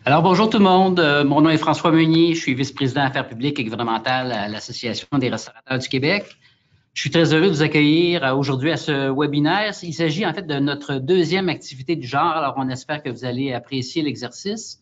Alors, bonjour tout le monde. Mon nom est François Meunier. Je suis vice-président Affaires publiques et gouvernementales à l'Association des restaurateurs du Québec. Je suis très heureux de vous accueillir aujourd'hui à ce webinaire. Il s'agit en fait de notre deuxième activité du genre. Alors, on espère que vous allez apprécier l'exercice.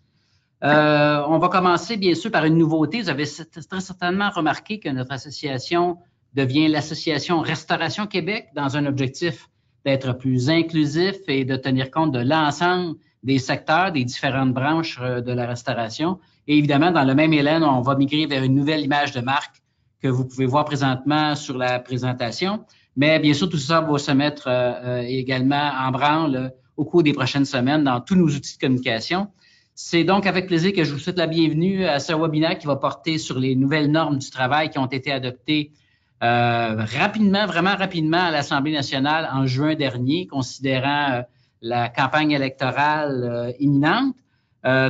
On va commencer bien sûr par une nouveauté. Vous avez très certainement remarqué que notre association devient l'Association Restauration Québec dans un objectif d'être plus inclusif et de tenir compte de l'ensemble des secteurs, des différentes branches de la restauration. Et évidemment, dans le même élan, on va migrer vers une nouvelle image de marque que vous pouvez voir présentement sur la présentation. Mais bien sûr, tout ça va se mettre également en branle au cours des prochaines semaines dans tous nos outils de communication. C'est donc avec plaisir que je vous souhaite la bienvenue à ce webinaire qui va porter sur les nouvelles normes du travail qui ont été adoptées vraiment rapidement à l'Assemblée nationale en juin dernier, considérant la campagne électorale imminente.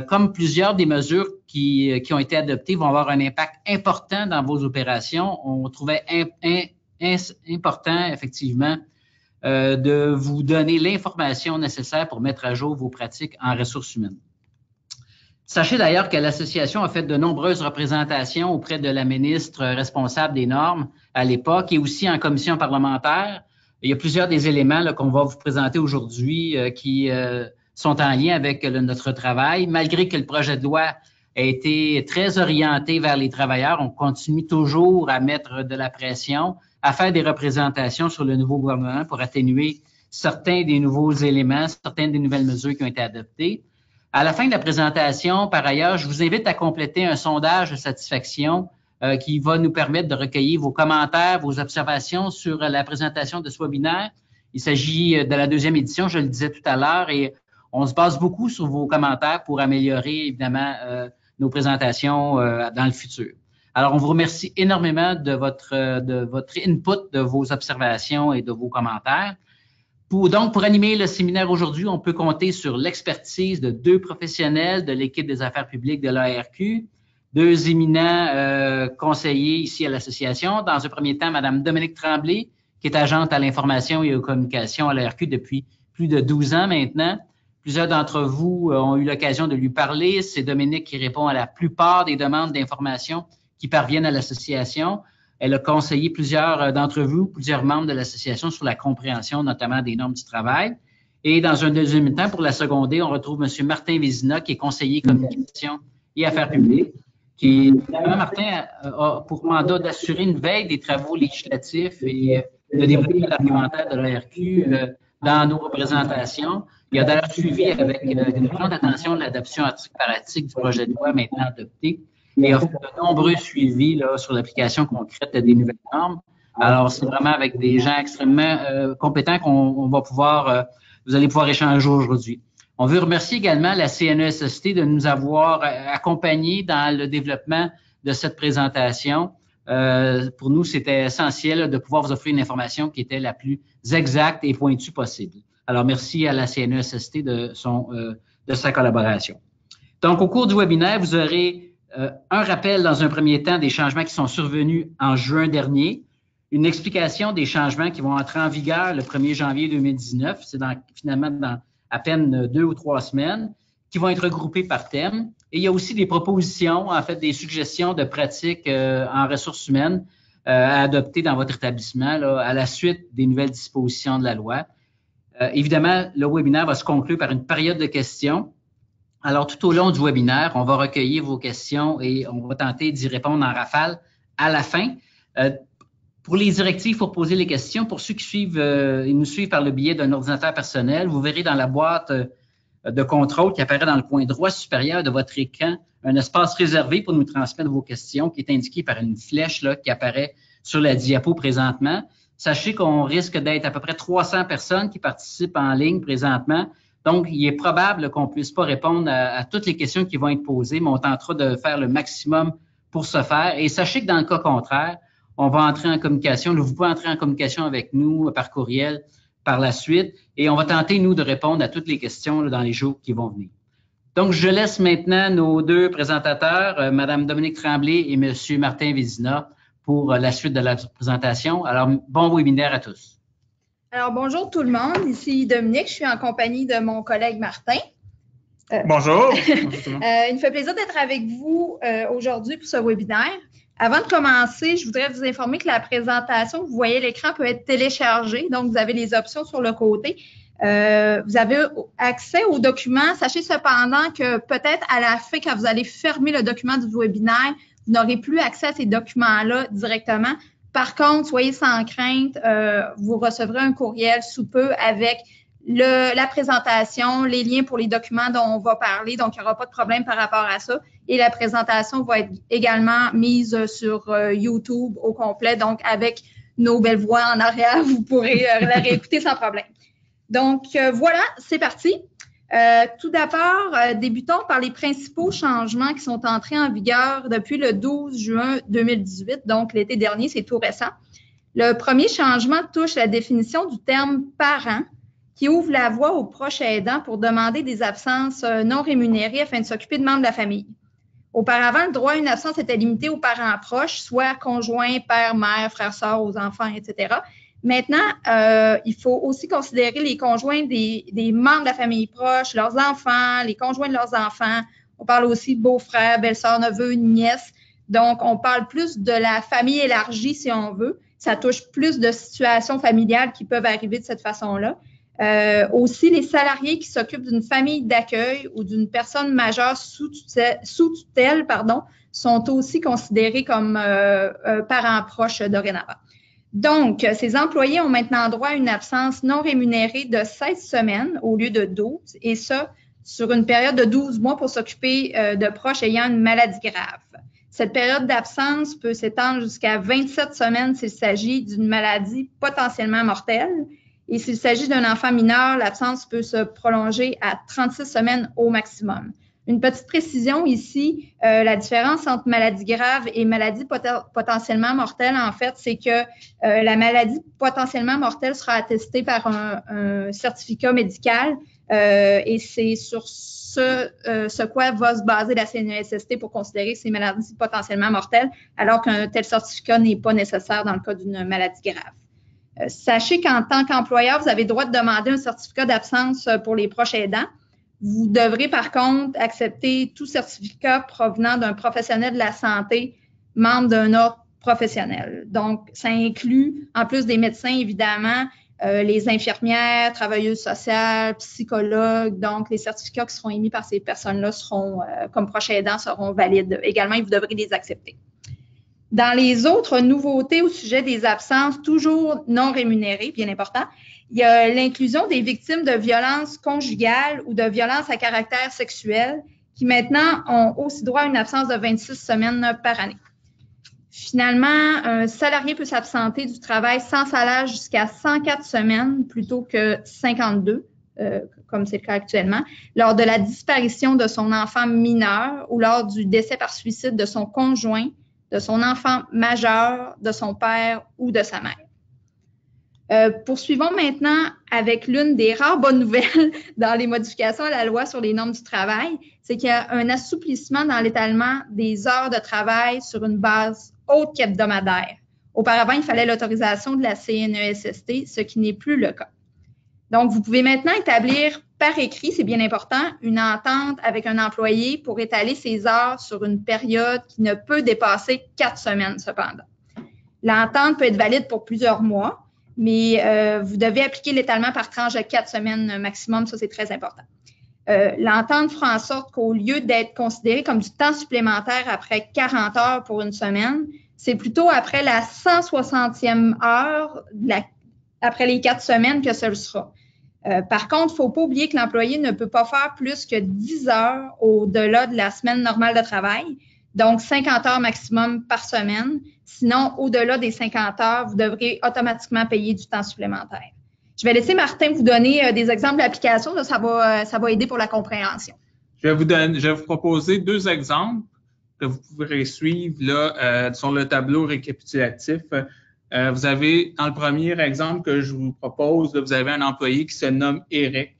Comme plusieurs des mesures qui ont été adoptées vont avoir un impact important dans vos opérations, on trouvait important, effectivement, de vous donner l'information nécessaire pour mettre à jour vos pratiques en ressources humaines. Sachez d'ailleurs que l'association a fait de nombreuses représentations auprès de la ministre responsable des normes à l'époque et aussi en commission parlementaire. Il y a plusieurs des éléments qu'on va vous présenter aujourd'hui qui sont en lien avec notre travail. Malgré que le projet de loi a été très orienté vers les travailleurs, on continue toujours à mettre de la pression, à faire des représentations sur le nouveau gouvernement pour atténuer certains des nouveaux éléments, certaines des nouvelles mesures qui ont été adoptées. À la fin de la présentation, par ailleurs, je vous invite à compléter un sondage de satisfaction qui va nous permettre de recueillir vos commentaires, vos observations sur la présentation de ce webinaire. Il s'agit de la deuxième édition, je le disais tout à l'heure, et on se base beaucoup sur vos commentaires pour améliorer, évidemment, nos présentations dans le futur. Alors, on vous remercie énormément de votre input, de vos observations et de vos commentaires. Pour animer le séminaire aujourd'hui, on peut compter sur l'expertise de deux professionnels de l'équipe des affaires publiques de l'ARQ, deux éminents conseillers ici à l'association. Dans un premier temps, Mme Dominique Tremblay, qui est agente à l'information et aux communications à l'ARQ depuis plus de 12 ans maintenant. Plusieurs d'entre vous ont eu l'occasion de lui parler. C'est Dominique qui répond à la plupart des demandes d'information qui parviennent à l'association. Elle a conseillé plusieurs d'entre vous, plusieurs membres de l'association sur la compréhension notamment des normes du travail. Et dans un deuxième temps, pour la seconder, on retrouve M. Martin Vézina, qui est conseiller communication et affaires publiques, qui, Martin, a pour mandat d'assurer une veille des travaux législatifs et de développer l'argumentaire de l'ARQ dans nos représentations. Il a d'ailleurs suivi avec une grande attention l'adoption article par article du projet de loi maintenant adopté et a fait de nombreux suivis sur l'application concrète des nouvelles normes. Alors, c'est vraiment avec des gens extrêmement compétents qu'on va pouvoir, vous allez pouvoir échanger aujourd'hui. On veut remercier également la CNESST de nous avoir accompagnés dans le développement de cette présentation. Pour nous, c'était essentiel de pouvoir vous offrir une information qui était la plus exacte et pointue possible. Alors, merci à la CNESST de sa collaboration. Donc, au cours du webinaire, vous aurez un rappel dans un premier temps des changements qui sont survenus en juin dernier, une explication des changements qui vont entrer en vigueur le 1er janvier 2019, c'est finalement dans à peine 2 ou 3 semaines, qui vont être regroupés par thème. Et il y a aussi des propositions, en fait, des suggestions de pratiques en ressources humaines à adopter dans votre établissement à la suite des nouvelles dispositions de la loi. Évidemment, le webinaire va se conclure par une période de questions. Alors, tout au long du webinaire, on va recueillir vos questions et on va tenter d'y répondre en rafale à la fin. Pour les directives pour poser les questions, pour ceux qui nous suivent par le biais d'un ordinateur personnel, vous verrez dans la boîte de contrôle qui apparaît dans le coin droit supérieur de votre écran un espace réservé pour nous transmettre vos questions qui est indiqué par une flèche qui apparaît sur la diapo présentement. Sachez qu'on risque d'être à peu près 300 personnes qui participent en ligne présentement. Donc, il est probable qu'on ne puisse pas répondre à toutes les questions qui vont être posées, mais on tentera de faire le maximum pour ce faire. Et sachez que dans le cas contraire, on va entrer en communication. Vous pouvez entrer en communication avec nous par courriel par la suite et on va tenter, nous, de répondre à toutes les questions dans les jours qui vont venir. Donc, je laisse maintenant nos deux présentateurs, Mme Dominique Tremblay et M. Martin Vézina, pour la suite de la présentation. Alors, bon webinaire à tous. Alors, bonjour tout le monde. Ici Dominique, je suis en compagnie de mon collègue Martin. Bonjour. Il me fait plaisir d'être avec vous aujourd'hui pour ce webinaire. Avant de commencer, je voudrais vous informer que la présentation, vous voyez l'écran, peut être téléchargée. Donc, vous avez les options sur le côté. Vous avez accès aux documents. Sachez cependant que peut-être à la fin, quand vous allez fermer le document du webinaire, vous n'aurez plus accès à ces documents-là directement. Par contre, soyez sans crainte, vous recevrez un courriel sous peu avec la présentation, les liens pour les documents dont on va parler. Donc, il n'y aura pas de problème par rapport à ça. Et la présentation va être également mise sur YouTube au complet. Donc, avec nos belles voix en arrière, vous pourrez la réécouter sans problème. Donc, voilà, c'est parti. Tout d'abord, débutons par les principaux changements qui sont entrés en vigueur depuis le 12 juin 2018. Donc, l'été dernier, c'est tout récent. Le premier changement touche la définition du terme « parent », qui ouvre la voie aux proches aidants pour demander des absences non rémunérées afin de s'occuper de membres de la famille. Auparavant, le droit à une absence était limité aux parents proches, soit conjoints, père, mère, frère, sœur, aux enfants, etc. Maintenant, il faut aussi considérer les conjoints des membres de la famille proche, leurs enfants, les conjoints de leurs enfants. On parle aussi de beaux-frères, belles-sœurs, neveux, nièces. Donc, on parle plus de la famille élargie, si on veut. Ça touche plus de situations familiales qui peuvent arriver de cette façon-là. Aussi, les salariés qui s'occupent d'une famille d'accueil ou d'une personne majeure sous tutelle, sont aussi considérés comme parents proches dorénavant. Donc, ces employés ont maintenant droit à une absence non rémunérée de 16 semaines au lieu de 12, et ça sur une période de 12 mois pour s'occuper de proches ayant une maladie grave. Cette période d'absence peut s'étendre jusqu'à 27 semaines s'il s'agit d'une maladie potentiellement mortelle. Et s'il s'agit d'un enfant mineur, l'absence peut se prolonger à 36 semaines au maximum. Une petite précision ici, la différence entre maladie grave et maladie potentiellement mortelle, en fait, c'est que la maladie potentiellement mortelle sera attestée par un certificat médical et c'est sur ce quoi va se baser la CNESST pour considérer ces maladies potentiellement mortelles, alors qu'un tel certificat n'est pas nécessaire dans le cas d'une maladie grave. Sachez qu'en tant qu'employeur, vous avez le droit de demander un certificat d'absence pour les proches aidants. Vous devrez par contre accepter tout certificat provenant d'un professionnel de la santé, membre d'un ordre professionnel. Donc, ça inclut, en plus des médecins, évidemment, les infirmières, travailleuses sociales, psychologues. Donc, les certificats qui seront émis par ces personnes-là seront, comme proches aidants, seront valides. Également, vous devrez les accepter. Dans les autres nouveautés au sujet des absences, toujours non rémunérées, bien important, il y a l'inclusion des victimes de violences conjugales ou de violences à caractère sexuel qui maintenant ont aussi droit à une absence de 26 semaines par année. Finalement, un salarié peut s'absenter du travail sans salaire jusqu'à 104 semaines plutôt que 52, comme c'est le cas actuellement, lors de la disparition de son enfant mineur ou lors du décès par suicide de son conjoint, de son enfant majeur, de son père ou de sa mère. Poursuivons maintenant avec l'une des rares bonnes nouvelles dans les modifications à la loi sur les normes du travail, c'est qu'il y a un assouplissement dans l'étalement des heures de travail sur une base autre qu'hebdomadaire. Auparavant, il fallait l'autorisation de la CNESST, ce qui n'est plus le cas. Donc, vous pouvez maintenant établir par écrit, c'est bien important, une entente avec un employé pour étaler ses heures sur une période qui ne peut dépasser 4 semaines cependant. L'entente peut être valide pour plusieurs mois, mais vous devez appliquer l'étalement par tranche de 4 semaines maximum, ça c'est très important. L'entente fera en sorte qu'au lieu d'être considéré comme du temps supplémentaire après 40 heures pour une semaine, c'est plutôt après la 160e heure, après les 4 semaines que ce le sera. Par contre, il ne faut pas oublier que l'employé ne peut pas faire plus que 10 heures au-delà de la semaine normale de travail, donc 50 heures maximum par semaine. Sinon, au-delà des 50 heures, vous devrez automatiquement payer du temps supplémentaire. Je vais laisser Martin vous donner des exemples d'applications, ça va aider pour la compréhension. Je vais vous proposer 2 exemples que vous pourrez suivre là, sur le tableau récapitulatif. Vous avez, dans le premier exemple que je vous propose, là, vous avez un employé qui se nomme Eric.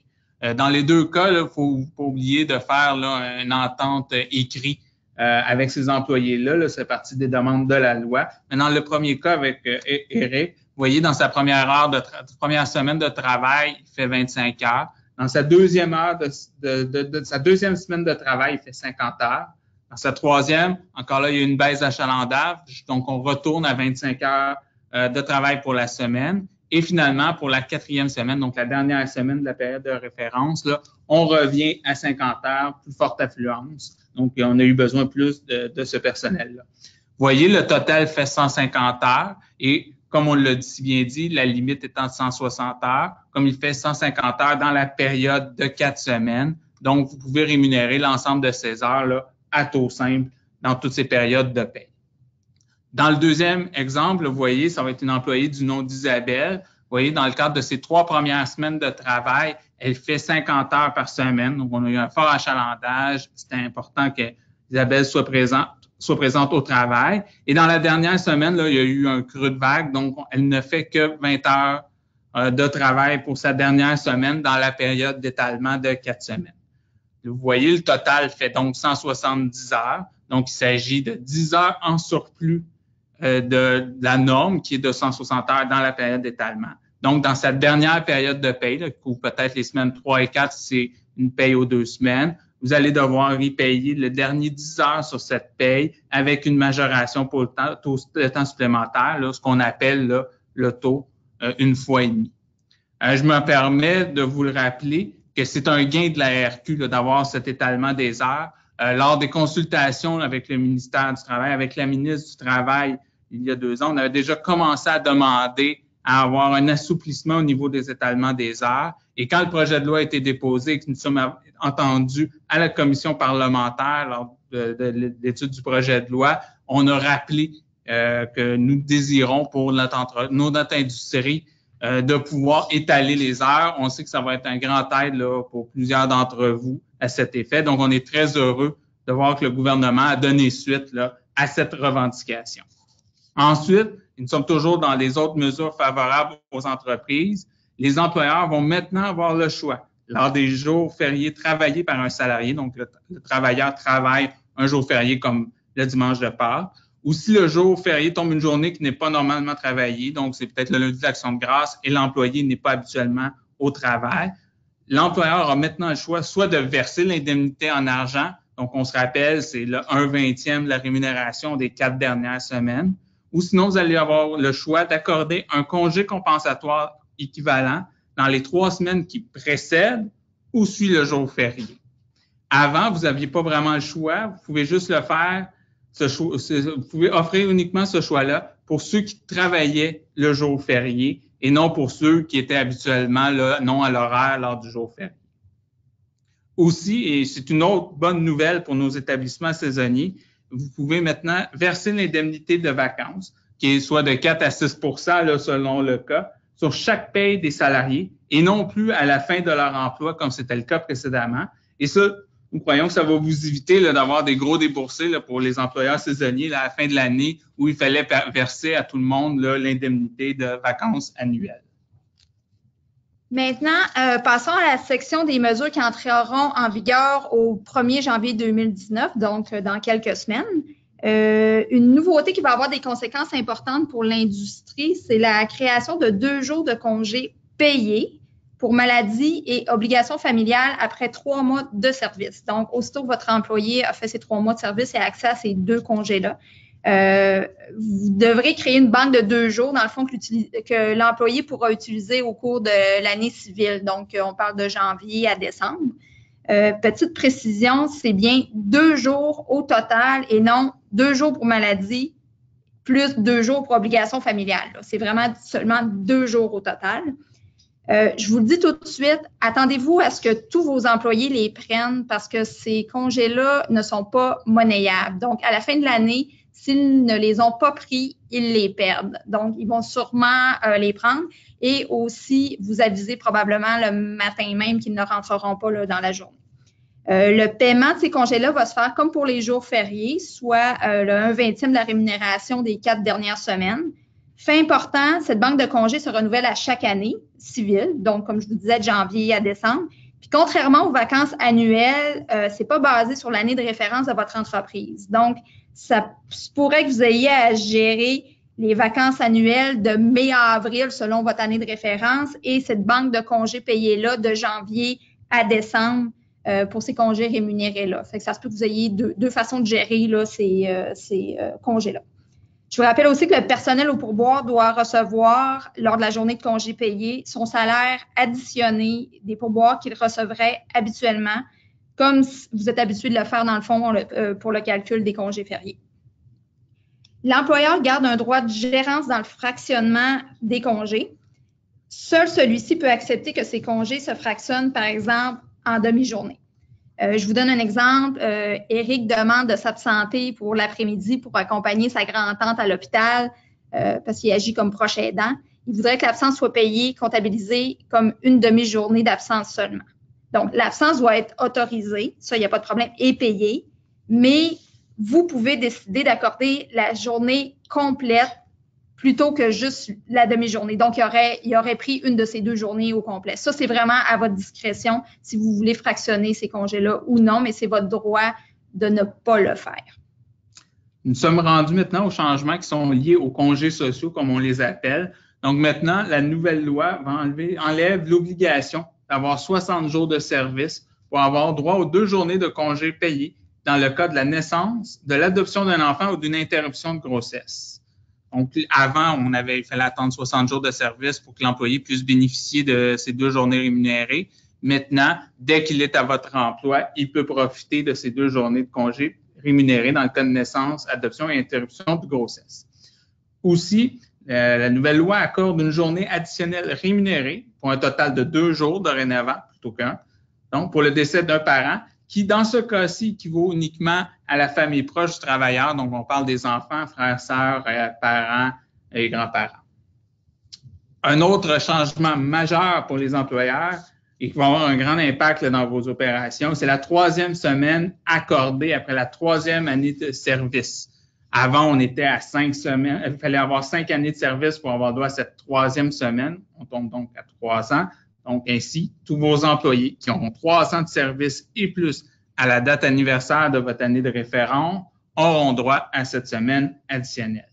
Dans les 2 cas, il ne faut pas oublier de faire là, une entente écrite avec ces employés-là. Là, c'est partie des demandes de la loi. Mais dans le premier cas avec Eric, vous voyez, dans sa première semaine de travail, il fait 25 heures. Dans sa deuxième heure de sa deuxième semaine de travail, il fait 50 heures. Dans sa troisième, encore là, il y a une baisse d'achalandage, donc on retourne à 25 heures de travail pour la semaine. Et finalement, pour la quatrième semaine, donc la dernière semaine de la période de référence, là, on revient à 50 heures, plus forte affluence. Donc, on a eu besoin plus de ce personnel-là. Vous voyez, le total fait 150 heures et comme on l'a si bien dit, la limite étant de 160 heures, comme il fait 150 heures dans la période de 4 semaines. Donc, vous pouvez rémunérer l'ensemble de ces heures-là à taux simple dans toutes ces périodes de paie. Dans le deuxième exemple, vous voyez, ça va être une employée du nom d'Isabelle. Vous voyez, dans le cadre de ses 3 premières semaines de travail, elle fait 50 heures par semaine. Donc, on a eu un fort achalandage. C'était important que Isabelle soit présente au travail. Et dans la dernière semaine, là, il y a eu un creux de vague. Donc, elle ne fait que 20 heures de travail pour sa dernière semaine dans la période d'étalement de 4 semaines. Vous voyez, le total fait donc 170 heures. Donc, il s'agit de 10 heures en surplus de la norme qui est de 160 heures dans la période d'étalement. Donc, dans cette dernière période de paye, là, ou peut-être les semaines 3 et 4, c'est une paye aux 2 semaines, vous allez devoir y payer le dernier 10 heures sur cette paye avec une majoration pour le temps supplémentaire, là, ce qu'on appelle là, le taux une fois et demi. Je me permets de vous le rappeler que c'est un gain de la RQ d'avoir cet étalement des heures. Lors des consultations avec le ministère du Travail, avec la ministre du Travail, il y a 2 ans, on avait déjà commencé à demander à avoir un assouplissement au niveau des étalements des heures. Et quand le projet de loi a été déposé et que nous sommes entendus à la commission parlementaire lors de l'étude du projet de loi, on a rappelé que nous désirons pour notre industrie de pouvoir étaler les heures. On sait que ça va être un grand aide là, pour plusieurs d'entre vous à cet effet. Donc, on est très heureux de voir que le gouvernement a donné suite là, à cette revendication. Ensuite, nous sommes toujours dans les autres mesures favorables aux entreprises. Les employeurs vont maintenant avoir le choix. Lors des jours fériés travaillés par un salarié, donc le travailleur travaille un jour férié comme le dimanche de Pâques, ou si le jour férié tombe une journée qui n'est pas normalement travaillée, donc c'est peut-être le lundi d'Action de grâce et l'employé n'est pas habituellement au travail, l'employeur a maintenant le choix soit de verser l'indemnité en argent, donc on se rappelle, c'est le 1/20e de la rémunération des 4 dernières semaines, ou sinon vous allez avoir le choix d'accorder un congé compensatoire équivalent dans les 3 semaines qui précèdent ou suivent le jour férié. Avant, vous n'aviez pas vraiment le choix, vous pouvez juste le faire, vous pouvez offrir uniquement ce choix-là pour ceux qui travaillaient le jour férié et non pour ceux qui étaient habituellement là, non à l'horaire lors du jour férié. Aussi, et c'est une autre bonne nouvelle pour nos établissements saisonniers, vous pouvez maintenant verser l'indemnité de vacances, qui est soit de 4 à 6 % là, selon le cas, sur chaque paye des salariés et non plus à la fin de leur emploi comme c'était le cas précédemment. Et ça, nous croyons que ça va vous éviter là, d'avoir des gros déboursés là, pour les employeurs saisonniers là, à la fin de l'année où il fallait verser à tout le monde là, l'indemnité de vacances annuelles. Maintenant, passons à la section des mesures qui entreront en vigueur au 1er janvier 2019, donc dans quelques semaines. Une nouveauté qui va avoir des conséquences importantes pour l'industrie, c'est la création de 2 jours de congés payés pour maladie et obligations familiales après 3 mois de service. Donc, aussitôt que votre employé a fait ses 3 mois de service et a accès à ces 2 congés-là, vous devrez créer une banque de 2 jours, dans le fond, que l'employé pourra utiliser au cours de l'année civile. Donc, on parle de janvier à décembre. Petite précision, c'est bien 2 jours au total et non 2 jours pour maladie plus 2 jours pour obligation familiale. C'est vraiment seulement 2 jours au total. Je vous le dis tout de suite, attendez-vous à ce que tous vos employés les prennent parce que ces congés-là ne sont pas monnayables. Donc, à la fin de l'année, s'ils ne les ont pas pris, ils les perdent. Donc, ils vont sûrement les prendre et aussi vous aviser probablement le matin même qu'ils ne rentreront pas là, dans la journée. Le paiement de ces congés-là va se faire comme pour les jours fériés, soit le 1/20e de la rémunération des 4 dernières semaines. Fait important, cette banque de congés se renouvelle à chaque année civile, donc comme je vous disais, de janvier à décembre. Puis contrairement aux vacances annuelles, c'est pas basé sur l'année de référence de votre entreprise. Donc, ça se pourrait que vous ayez à gérer les vacances annuelles de mai à avril selon votre année de référence et cette banque de congés payés-là de janvier à décembre pour ces congés rémunérés-là. Fait que ça se peut que vous ayez deux façons de gérer là, ces congés-là. Je vous rappelle aussi que le personnel au pourboire doit recevoir, lors de la journée de congé payé, son salaire additionné des pourboires qu'il recevrait habituellement, comme vous êtes habitué de le faire dans le fond pour le calcul des congés fériés. L'employeur garde un droit de gérance dans le fractionnement des congés. Seul celui-ci peut accepter que ces congés se fractionnent, par exemple, en demi-journée. Je vous donne un exemple. Éric demande de s'absenter pour l'après-midi pour accompagner sa grand-tante à l'hôpital parce qu'il agit comme proche aidant. Il voudrait que l'absence soit payée, comptabilisée comme une demi-journée d'absence seulement. Donc, l'absence doit être autorisée, ça, il n'y a pas de problème, et payée, mais vous pouvez décider d'accorder la journée complète plutôt que juste la demi-journée. Donc, il aurait pris une de ces 2 journées au complet. Ça, c'est vraiment à votre discrétion si vous voulez fractionner ces congés-là ou non, mais c'est votre droit de ne pas le faire. Nous sommes rendus maintenant aux changements qui sont liés aux congés sociaux, comme on les appelle. Donc, maintenant, la nouvelle loi enlève l'obligation d'avoir 60 jours de service pour avoir droit aux 2 journées de congés payés dans le cas de la naissance, de l'adoption d'un enfant ou d'une interruption de grossesse. Donc, avant, il fallait attendre 60 jours de service pour que l'employé puisse bénéficier de ces 2 journées rémunérées. Maintenant, dès qu'il est à votre emploi, il peut profiter de ces 2 journées de congés rémunérés dans le cas de naissance, adoption et interruption de grossesse. Aussi, la nouvelle loi accorde une journée additionnelle rémunérée pour un total de 2 jours dorénavant plutôt qu'un. Donc, pour le décès d'un parent, qui, dans ce cas-ci, équivaut uniquement à la famille proche du travailleur. Donc, on parle des enfants, frères, sœurs, parents et grands-parents. Un autre changement majeur pour les employeurs et qui va avoir un grand impact dans vos opérations, c'est la 3e semaine accordée après la 3e année de service. Avant, on était à 5 semaines. Il fallait avoir 5 années de service pour avoir droit à cette 3e semaine. On tombe donc à 3 ans. Donc, ainsi, tous vos employés qui ont 3 ans de service et plus à la date anniversaire de votre année de référence auront droit à cette semaine additionnelle.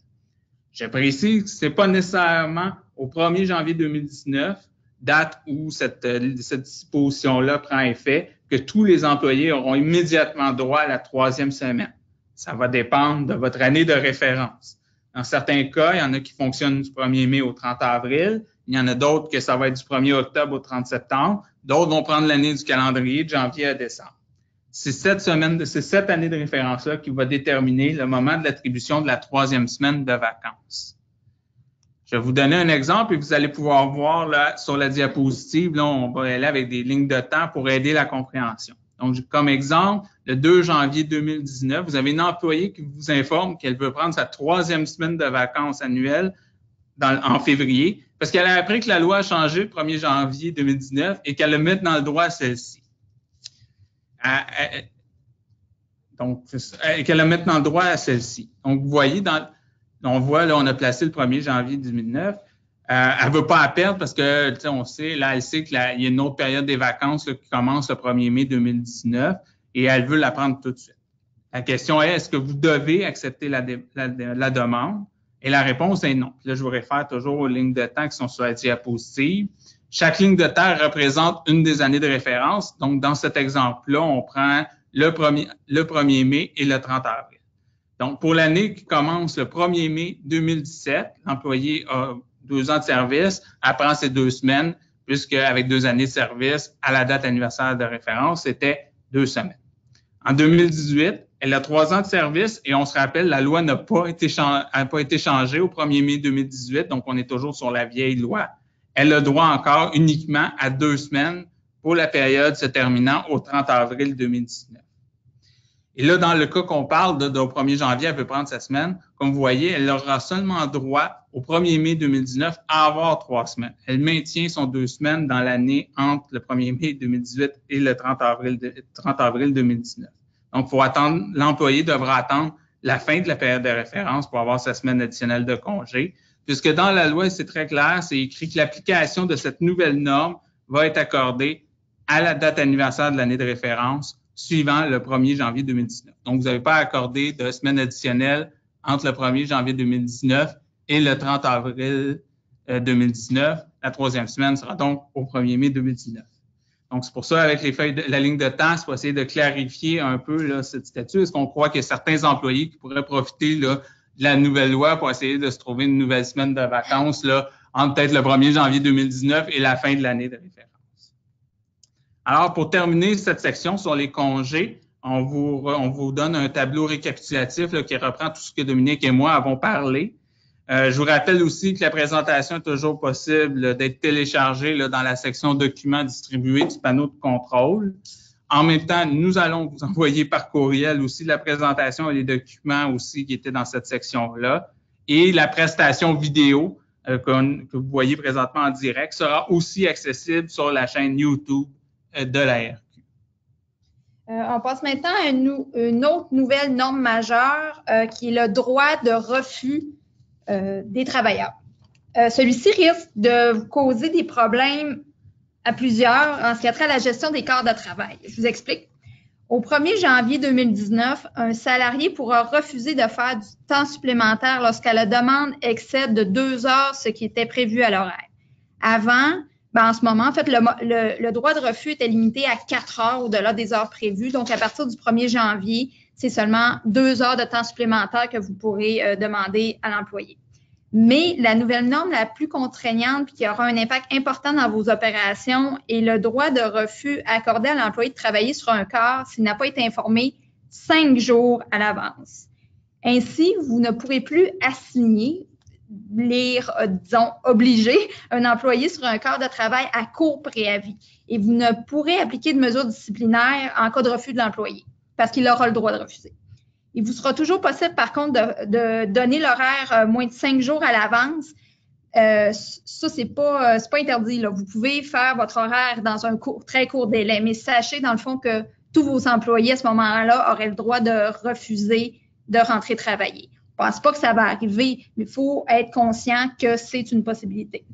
Je précise que ce n'est pas nécessairement au 1er janvier 2019, date où cette disposition-là prend effet, que tous les employés auront immédiatement droit à la 3e semaine. Ça va dépendre de votre année de référence. Dans certains cas, il y en a qui fonctionnent du 1er mai au 30 avril. Il y en a d'autres que ça va être du 1er octobre au 30 septembre. D'autres vont prendre l'année du calendrier de janvier à décembre. C'est cette année de référence-là qui va déterminer le moment de l'attribution de la 3e semaine de vacances. Je vais vous donner un exemple et vous allez pouvoir voir là, sur la diapositive, là, on va aller avec des lignes de temps pour aider la compréhension. Donc, comme exemple, le 2 janvier 2019, vous avez une employée qui vous informe qu'elle veut prendre sa 3e semaine de vacances annuelle en février, parce qu'elle a appris que la loi a changé le 1er janvier 2019 et qu'elle le met dans le droit à celle-ci. Donc, qu'elle le mette dans le droit à celle-ci. Donc, vous voyez, on voit, là, on a placé le 1er janvier 2009. Elle veut pas la perdre parce que, tu sais, on sait, là, elle sait qu'il y a une autre période des vacances là, qui commence le 1er mai 2019 et elle veut la prendre tout de suite. La question est que vous devez accepter la demande? Et la réponse est non. Là, je vous réfère toujours aux lignes de temps qui sont sur la diapositive. Chaque ligne de temps représente une des années de référence. Donc, dans cet exemple-là, on prend le 1er mai et le 30 avril. Donc, pour l'année qui commence le 1er mai 2017, l'employé a 2 ans de service, elle prend ses 2 semaines, puisque avec 2 années de service, à la date anniversaire de référence, c'était 2 semaines. En 2018, elle a 3 ans de service et on se rappelle, la loi n'a pas été changée au 1er mai 2018, donc on est toujours sur la vieille loi. Elle a droit encore uniquement à 2 semaines pour la période se terminant au 30 avril 2019. Et là, dans le cas qu'on parle au 1er janvier, elle peut prendre sa semaine. Comme vous voyez, elle aura seulement droit au 1er mai 2019 à avoir 3 semaines. Elle maintient son 2 semaines dans l'année entre le 1er mai 2018 et le 30 avril 2019. Donc, l'employé devra attendre la fin de la période de référence pour avoir sa semaine additionnelle de congé, puisque dans la loi, c'est très clair, c'est écrit que l'application de cette nouvelle norme va être accordée à la date anniversaire de l'année de référence suivant le 1er janvier 2019. Donc, vous n'avez pas accordé de semaine additionnelle entre le 1er janvier 2019 et le 30 avril 2019. La 3e semaine sera donc au 1er mai 2019. Donc, c'est pour ça, avec la ligne de temps, c'est pour essayer de clarifier un peu là, cette statut. Est-ce qu'on croit qu'il y a certains employés qui pourraient profiter là, de la nouvelle loi pour essayer de se trouver une nouvelle semaine de vacances là, entre peut-être le 1er janvier 2019 et la fin de l'année de référence? Alors, pour terminer cette section sur les congés, on vous donne un tableau récapitulatif là, qui reprend tout ce que Dominique et moi avons parlé. Je vous rappelle aussi que la présentation est toujours possible d'être téléchargée là, dans la section documents distribués du panneau de contrôle. En même temps, nous allons vous envoyer par courriel aussi la présentation et les documents aussi qui étaient dans cette section-là. Et la prestation vidéo que vous voyez présentement en direct sera aussi accessible sur la chaîne YouTube de l'ARQ. On passe maintenant à une autre nouvelle norme majeure qui est le droit de refus des travailleurs. Celui-ci risque de vous causer des problèmes à plusieurs en ce qui a trait à la gestion des quarts de travail. Je vous explique. Au 1er janvier 2019, un salarié pourra refuser de faire du temps supplémentaire lorsque la demande excède de 2 heures ce qui était prévu à l'horaire. Avant, en ce moment, en fait, le droit de refus était limité à 4 heures au-delà des heures prévues. Donc, à partir du 1er janvier, c'est seulement 2 heures de temps supplémentaire que vous pourrez demander à l'employé. Mais la nouvelle norme la plus contraignante puis qui aura un impact important dans vos opérations est le droit de refus accordé à l'employé de travailler sur un quart s'il n'a pas été informé 5 jours à l'avance. Ainsi, vous ne pourrez plus assigner, obliger un employé sur un quart de travail à court préavis. Et vous ne pourrez appliquer de mesures disciplinaires en cas de refus de l'employé parce qu'il aura le droit de refuser. Il vous sera toujours possible, par contre, de donner l'horaire moins de 5 jours à l'avance. Ça, c'est pas interdit, là. Vous pouvez faire votre horaire dans un très court délai, mais sachez, dans le fond, que tous vos employés, à ce moment-là, auraient le droit de refuser de rentrer travailler. Je ne pense pas que ça va arriver, mais il faut être conscient que c'est une possibilité.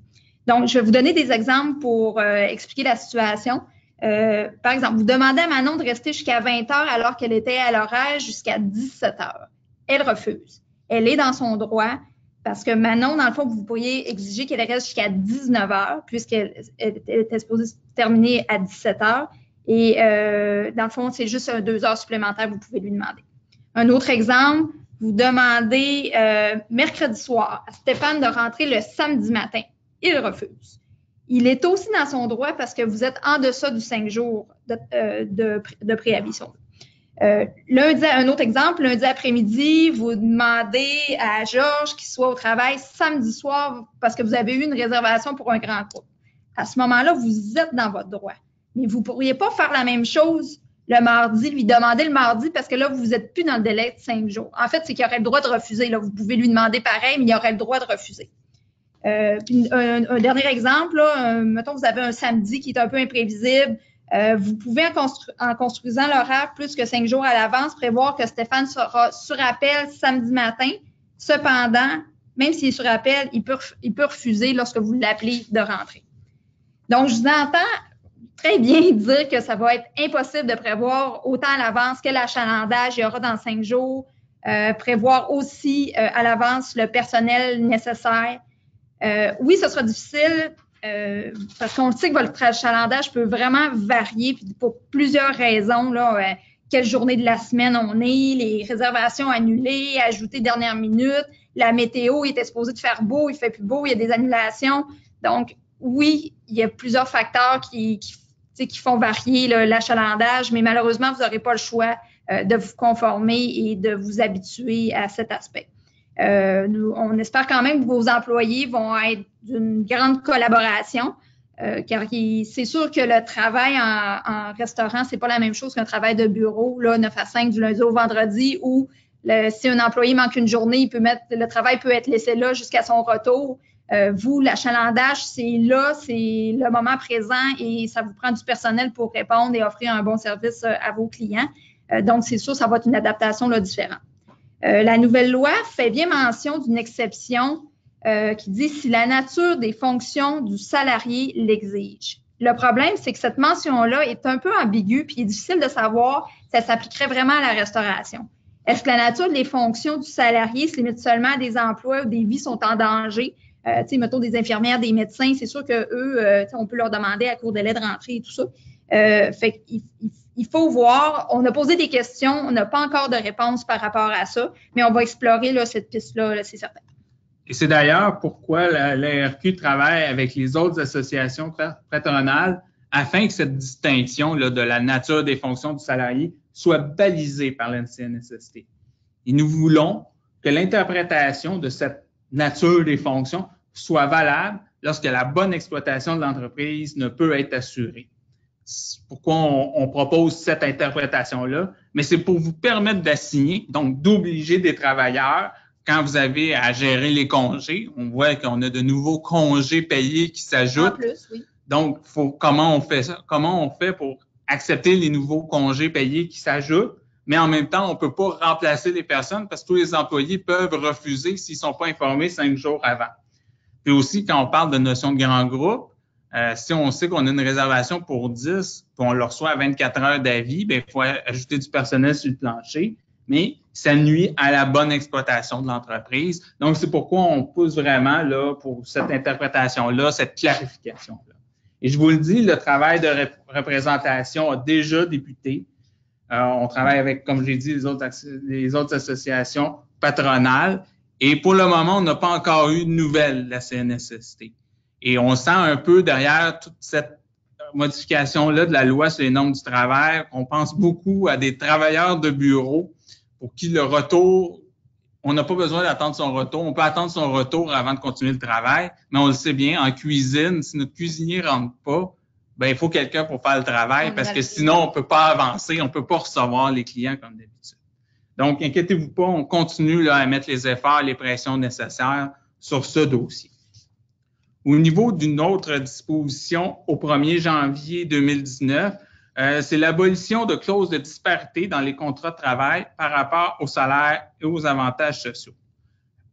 Donc, je vais vous donner des exemples pour expliquer la situation. Par exemple, vous demandez à Manon de rester jusqu'à 20 heures alors qu'elle était à l'horaire jusqu'à 17 heures. Elle refuse. Elle est dans son droit parce que Manon, dans le fond, vous pourriez exiger qu'elle reste jusqu'à 19 heures puisqu'elle était supposée se terminer à 17 heures. Et dans le fond, c'est juste 2 heures supplémentaires que vous pouvez lui demander. Un autre exemple, vous demandez mercredi soir à Stéphane de rentrer le samedi matin. Il refuse. Il est aussi dans son droit parce que vous êtes en deçà du 5 jours de préavis. Lundi, un autre exemple, lundi après-midi, vous demandez à Georges qu'il soit au travail samedi soir parce que vous avez eu une réservation pour un grand groupe. À ce moment-là, vous êtes dans votre droit. Mais vous ne pourriez pas faire la même chose le mardi, lui demander le mardi parce que là, vous n'êtes plus dans le délai de 5 jours. En fait, c'est qu'il aurait le droit de refuser. Là, vous pouvez lui demander pareil, mais il aurait le droit de refuser. Un dernier exemple, là, mettons vous avez un samedi qui est un peu imprévisible, vous pouvez en construisant l'horaire plus que 5 jours à l'avance prévoir que Stéphane sera sur appel samedi matin. Cependant, même s'il est sur appel, il peut refuser lorsque vous l'appelez de rentrer. Donc, je vous entends très bien dire que ça va être impossible de prévoir autant à l'avance quel achalandage il y aura dans 5 jours, prévoir aussi à l'avance le personnel nécessaire. Oui, ce sera difficile parce qu'on sait que votre achalandage peut vraiment varier pour plusieurs raisons. Là, quelle journée de la semaine on est, les réservations annulées, ajoutées dernière minute, la météo, il était supposé de faire beau, il fait plus beau, il y a des annulations. Donc, oui, il y a plusieurs facteurs qui font varier l'achalandage, mais malheureusement, vous n'aurez pas le choix de vous conformer et de vous habituer à cet aspect. On espère quand même que vos employés vont être d'une grande collaboration, car c'est sûr que le travail en restaurant, c'est pas la même chose qu'un travail de bureau, là, 9 à 5 du lundi au vendredi, où si un employé manque une journée, le travail peut être laissé là jusqu'à son retour. Vous, l'achalandage, c'est là, c'est le moment présent et ça vous prend du personnel pour répondre et offrir un bon service à vos clients. Donc, c'est sûr, ça va être une adaptation là, différente. La nouvelle loi fait bien mention d'une exception qui dit si la nature des fonctions du salarié l'exige. Le problème, c'est que cette mention-là est un peu ambiguë puis il est difficile de savoir si ça s'appliquerait vraiment à la restauration. Est-ce que la nature des fonctions du salarié se limite seulement à des emplois où des vies sont en danger? Mettons des infirmières, des médecins, c'est sûr qu'eux, on peut leur demander à court délai de rentrer et tout ça. Fait qu'il faut voir, on a posé des questions, on n'a pas encore de réponse par rapport à ça, mais on va explorer là, cette piste-là, là, c'est certain. Et c'est d'ailleurs pourquoi l'ARQ travaille avec les autres associations patronales afin que cette distinction là, de la nature des fonctions du salarié soit balisée par la CNSST. Et nous voulons que l'interprétation de cette nature des fonctions soit valable lorsque la bonne exploitation de l'entreprise ne peut être assurée. C'est pourquoi on propose cette interprétation-là, mais c'est pour vous permettre d'assigner, donc d'obliger des travailleurs, quand vous avez à gérer les congés, on voit qu'on a de nouveaux congés payés qui s'ajoutent. En plus, oui. Donc, comment on fait ça? Comment on fait pour accepter les nouveaux congés payés qui s'ajoutent, mais en même temps, on ne peut pas remplacer les personnes parce que tous les employés peuvent refuser s'ils ne sont pas informés 5 jours avant. Puis aussi, quand on parle de notion de grand groupe, si on sait qu'on a une réservation pour 10, puis on le reçoit à 24 heures d'avis, bien, il faut ajouter du personnel sur le plancher, mais ça nuit à la bonne exploitation de l'entreprise. Donc, c'est pourquoi on pousse vraiment là pour cette interprétation-là, cette clarification-là. Et je vous le dis, le travail de représentation a déjà débuté. On travaille avec, comme j'ai dit, les autres associations patronales. Et pour le moment, on n'a pas encore eu de nouvelles de la CNSST. Et on sent un peu derrière toute cette modification-là de la loi sur les normes du travail, on pense beaucoup à des travailleurs de bureau pour qui le retour, on n'a pas besoin d'attendre son retour. On peut attendre son retour avant de continuer le travail, mais on le sait bien, en cuisine, si notre cuisinier ne rentre pas, ben il faut quelqu'un pour faire le travail parce que sinon, on ne peut pas avancer, on ne peut pas recevoir les clients comme d'habitude. Donc, inquiétez-vous pas, on continue là, à mettre les efforts, les pressions nécessaires sur ce dossier. Au niveau d'une autre disposition, au 1er janvier 2019, c'est l'abolition de clauses de disparité dans les contrats de travail par rapport au salaire et aux avantages sociaux.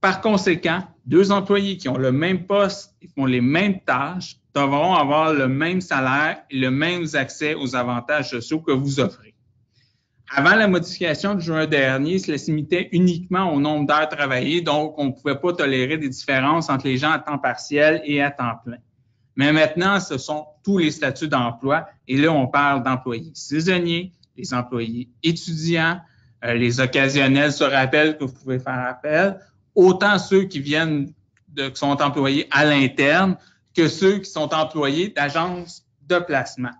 Par conséquent, 2 employés qui ont le même poste et font les mêmes tâches devront avoir le même salaire et le même accès aux avantages sociaux que vous offrez. Avant la modification de juin dernier, cela se limitait uniquement au nombre d'heures travaillées, donc on ne pouvait pas tolérer des différences entre les gens à temps partiel et à temps plein. Mais maintenant, ce sont tous les statuts d'emploi, et là, on parle d'employés saisonniers, les employés étudiants, les occasionnels sur appel que vous pouvez faire appel, autant ceux qui viennent qui sont employés à l'interne que ceux qui sont employés d'agences de placement.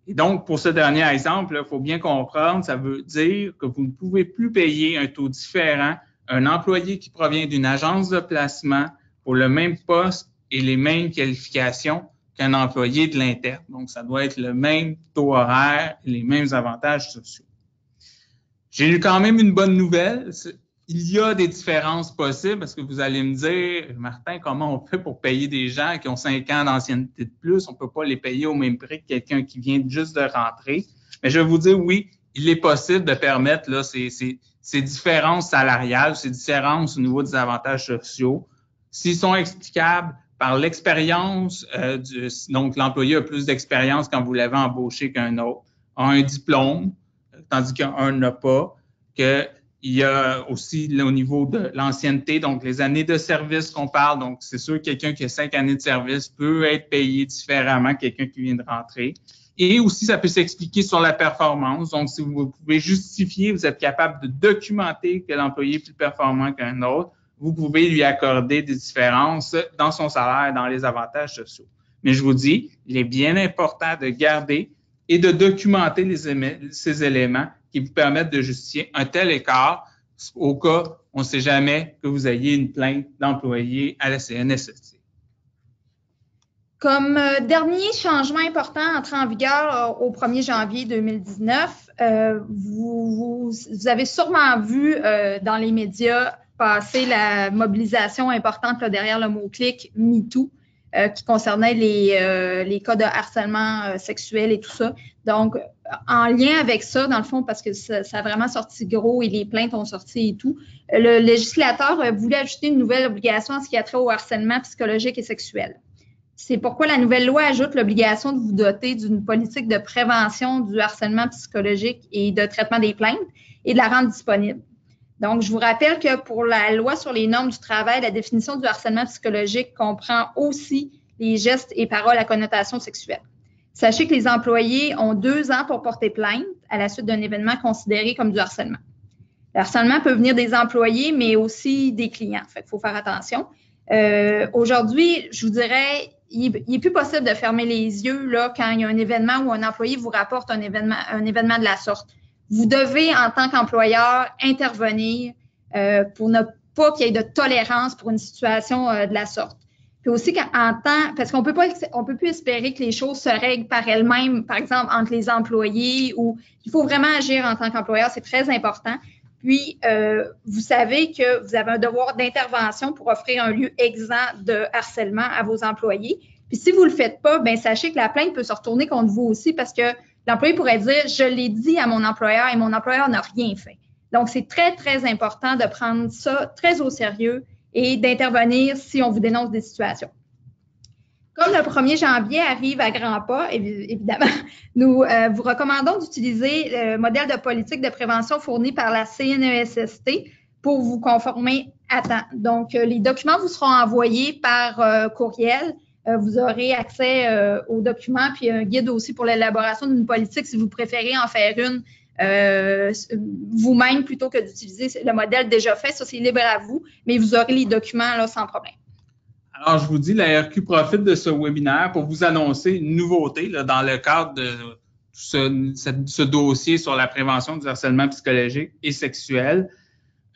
Et donc, pour ce dernier exemple, il faut bien comprendre, ça veut dire que vous ne pouvez plus payer un taux différent à un employé qui provient d'une agence de placement pour le même poste et les mêmes qualifications qu'un employé de l'interne. Donc, ça doit être le même taux horaire et les mêmes avantages sociaux. J'ai eu quand même une bonne nouvelle. Il y a des différences possibles parce que vous allez me dire, Martin, comment on fait pour payer des gens qui ont 5 ans d'ancienneté de plus? On ne peut pas les payer au même prix que quelqu'un qui vient juste de rentrer. Mais je vais vous dire, oui, il est possible de permettre là, ces différences salariales, ces différences au niveau des avantages sociaux, s'ils sont explicables par l'expérience, donc l'employé a plus d'expérience quand vous l'avez embauché qu'un autre, a un diplôme, tandis qu'un n'a pas, il y a aussi là, au niveau de l'ancienneté, donc les années de service qu'on parle. Donc, c'est sûr que quelqu'un qui a 5 années de service peut être payé différemment que quelqu'un qui vient de rentrer. Et aussi, ça peut s'expliquer sur la performance. Donc, si vous pouvez justifier, vous êtes capable de documenter que l'employé est plus performant qu'un autre, vous pouvez lui accorder des différences dans son salaire, dans les avantages sociaux. Mais je vous dis, il est bien important de garder et de documenter ces éléments qui vous permettent de justifier un tel écart au cas où on ne sait jamais que vous ayez une plainte d'employé à la CNSST. Comme dernier changement important entré en vigueur au 1er janvier 2019, vous avez sûrement vu dans les médias passer la mobilisation importante là, derrière le mot-clic MeToo qui concernait les cas de harcèlement sexuel et tout ça. Donc, en lien avec ça, dans le fond, parce que ça a vraiment sorti gros et les plaintes ont sorti et tout, le législateur voulait ajouter une nouvelle obligation en ce qui a trait au harcèlement psychologique et sexuel. C'est pourquoi la nouvelle loi ajoute l'obligation de vous doter d'une politique de prévention du harcèlement psychologique et de traitement des plaintes et de la rendre disponible. Donc, je vous rappelle que pour la loi sur les normes du travail, la définition du harcèlement psychologique comprend aussi les gestes et paroles à connotation sexuelle. Sachez que les employés ont 2 ans pour porter plainte à la suite d'un événement considéré comme du harcèlement. Le harcèlement peut venir des employés, mais aussi des clients. Fait qu'il faut faire attention. Aujourd'hui, je vous dirais, il n'est plus possible de fermer les yeux là, quand il y a un événement où un employé vous rapporte un événement de la sorte. Vous devez, en tant qu'employeur, intervenir pour ne pas qu'il y ait de tolérance pour une situation de la sorte. Puis aussi, parce qu'on peut plus espérer que les choses se règlent par elles-mêmes, par exemple, entre les employés, ou il faut vraiment agir en tant qu'employeur, c'est très important. Puis, vous savez que vous avez un devoir d'intervention pour offrir un lieu exempt de harcèlement à vos employés. Puis, si vous ne le faites pas, bien, sachez que la plainte peut se retourner contre vous aussi parce que l'employé pourrait dire « je l'ai dit à mon employeur et mon employeur n'a rien fait ». Donc, c'est très, très important de prendre ça très au sérieux et d'intervenir si on vous dénonce des situations. Comme le 1er janvier arrive à grands pas, évidemment, nous vous recommandons d'utiliser le modèle de politique de prévention fourni par la CNESST pour vous conformer à temps. Donc, les documents vous seront envoyés par courriel. Vous aurez accès aux documents, puis un guide aussi pour l'élaboration d'une politique si vous préférez en faire une vous-même plutôt que d'utiliser le modèle déjà fait. Ça, c'est libre à vous, mais vous aurez les documents là, sans problème. Alors, je vous dis, la RQ profite de ce webinaire pour vous annoncer une nouveauté là, dans le cadre de ce dossier sur la prévention du harcèlement psychologique et sexuel.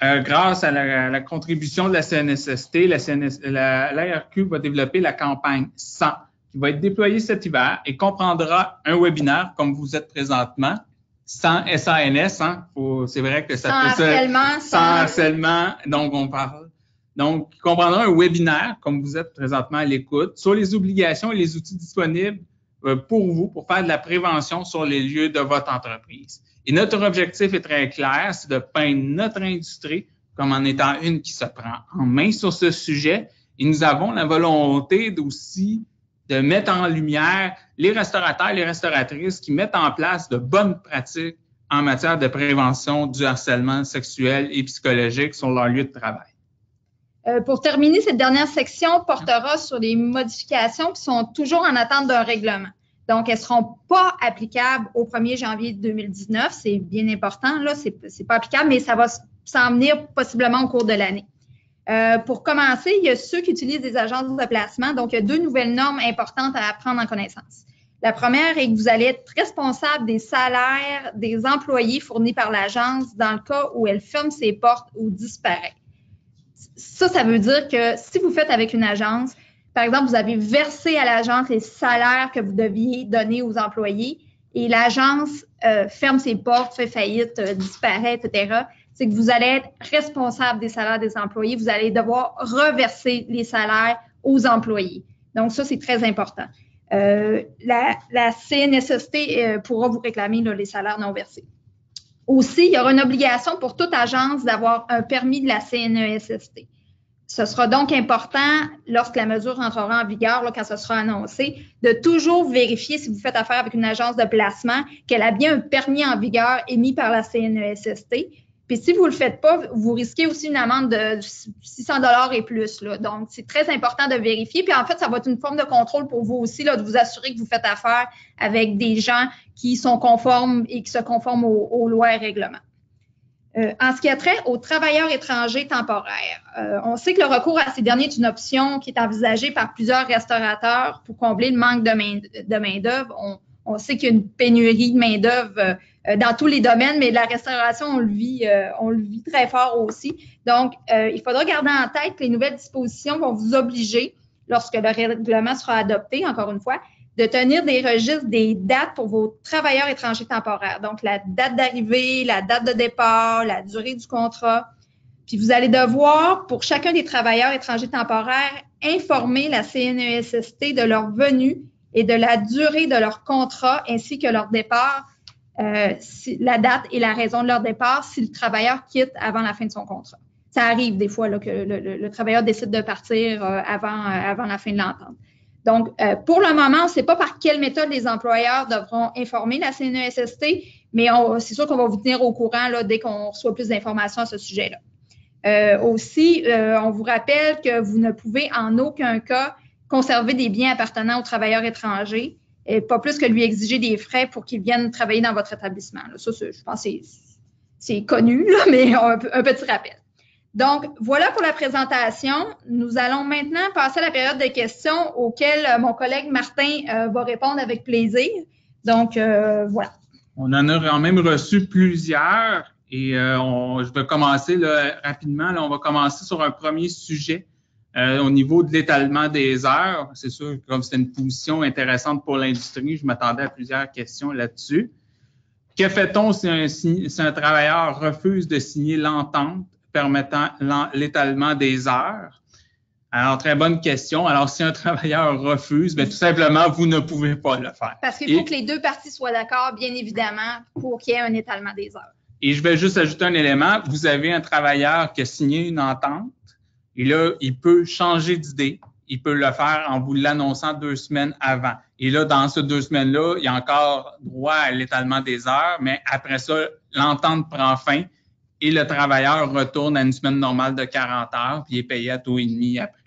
Grâce à la contribution de la CNSST, la RQ va développer la campagne 100 qui va être déployée cet hiver et comprendra un webinaire comme vous êtes présentement, sans SANS. Hein, c'est vrai que ça peut harcèlement, sans harcèlement, donc on parle. Donc, il comprendra un webinaire, comme vous êtes présentement à l'écoute, sur les obligations et les outils disponibles pour vous, pour faire de la prévention sur les lieux de votre entreprise. Et notre objectif est très clair, c'est de peindre notre industrie comme en étant une qui se prend en main sur ce sujet. Et nous avons la volonté aussi de mettre en lumière les restaurateurs et les restauratrices qui mettent en place de bonnes pratiques en matière de prévention du harcèlement sexuel et psychologique sur leur lieu de travail. Pour terminer, cette dernière section portera sur les modifications qui sont toujours en attente d'un règlement. Donc, elles ne seront pas applicables au 1er janvier 2019. C'est bien important, là, c'est pas applicable, mais ça va s'en venir possiblement au cours de l'année. Pour commencer, il y a ceux qui utilisent des agences de placement. Donc, il y a 2 nouvelles normes importantes à prendre en connaissance. La première est que vous allez être responsable des salaires des employés fournis par l'agence dans le cas où elle ferme ses portes ou disparaît. Ça veut dire que si vous faites avec une agence, par exemple, vous avez versé à l'agence les salaires que vous deviez donner aux employés et l'agence ferme ses portes, fait faillite, disparaît, etc., c'est que vous allez être responsable des salaires des employés. Vous allez devoir reverser les salaires aux employés. Donc, ça, c'est très important. La CNSST pourra vous réclamer là, les salaires non versés. Aussi, il y aura une obligation pour toute agence d'avoir un permis de la CNESST. Ce sera donc important, lorsque la mesure entrera en vigueur, là, quand ce sera annoncé, de toujours vérifier, si vous faites affaire avec une agence de placement, qu'elle a bien un permis en vigueur émis par la CNESST. Puis si vous ne le faites pas, vous risquez aussi une amende de 600 $ et plus. Là. Donc, c'est très important de vérifier. Puis en fait, ça va être une forme de contrôle pour vous aussi, là, de vous assurer que vous faites affaire avec des gens qui sont conformes et qui se conforment aux lois et règlements. En ce qui a trait aux travailleurs étrangers temporaires, on sait que le recours à ces derniers est une option qui est envisagée par plusieurs restaurateurs pour combler le manque de main-d'œuvre. On sait qu'il y a une pénurie de main-d'œuvre dans tous les domaines, mais la restauration, on le vit très fort aussi. Donc, il faudra garder en tête que les nouvelles dispositions vont vous obliger, lorsque le règlement sera adopté, encore une fois, de tenir des registres des dates pour vos travailleurs étrangers temporaires. Donc, la date d'arrivée, la date de départ, la durée du contrat. Puis, vous allez devoir, pour chacun des travailleurs étrangers temporaires, informer la CNESST de leur venue et de la durée de leur contrat ainsi que leur départ, la date et la raison de leur départ si le travailleur quitte avant la fin de son contrat. Ça arrive des fois là, que le travailleur décide de partir avant la fin de l'entente. Donc, pour le moment, on ne sait pas par quelle méthode les employeurs devront informer la CNESST, Mais c'est sûr qu'on va vous tenir au courant là, dès qu'on reçoit plus d'informations à ce sujet-là. Aussi, on vous rappelle que vous ne pouvez en aucun cas conserver des biens appartenant aux travailleurs étrangers, et pas plus que lui exiger des frais pour qu'ils viennent travailler dans votre établissement. Là. Ça, je pense que c'est connu, là, mais un petit rappel. Donc, voilà pour la présentation. Nous allons maintenant passer à la période de questions auxquelles mon collègue Martin va répondre avec plaisir. Donc, voilà. On en a quand même reçu plusieurs et je vais commencer là, rapidement. Là, on va commencer sur un premier sujet au niveau de l'étalement des heures. C'est sûr que comme c'est une position intéressante pour l'industrie, je m'attendais à plusieurs questions là-dessus. Que fait-on si un travailleur refuse de signer l'entente permettant l'étalement des heures? Alors, très bonne question. Alors, si un travailleur refuse, bien, tout simplement, vous ne pouvez pas le faire. Parce qu'il faut que les deux parties soient d'accord, bien évidemment, pour qu'il y ait un étalement des heures. Et je vais juste ajouter un élément. Vous avez un travailleur qui a signé une entente et là, il peut changer d'idée. Il peut le faire en vous l'annonçant 2 semaines avant. Et là, dans ces 2 semaines-là, il y a encore droit à l'étalement des heures, mais après ça, l'entente prend fin et le travailleur retourne à une semaine normale de 40 heures, puis il est payé à taux et demi après.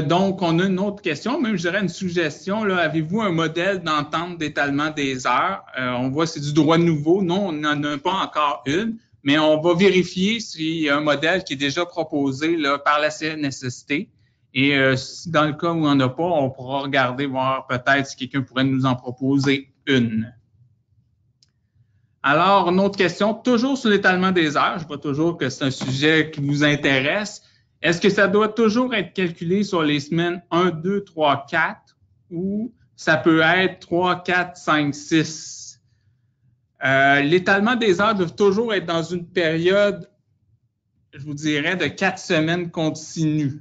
Donc, on a une autre question, même je dirais une suggestion. Avez-vous un modèle d'entente d'étalement des heures? On voit c'est du droit nouveau. Non, on n'en a pas encore une, mais on va vérifier s'il y a un modèle qui est déjà proposé là, par la CNSST. Et si dans le cas où on n'en a pas, on pourra regarder, voir peut-être si quelqu'un pourrait nous en proposer une. Alors, une autre question, toujours sur l'étalement des heures. Je vois toujours que c'est un sujet qui vous intéresse. Est-ce que ça doit toujours être calculé sur les semaines 1, 2, 3, 4 ou ça peut être 3, 4, 5, 6? L'étalement des heures doit toujours être dans une période, je vous dirais, de 4 semaines continues.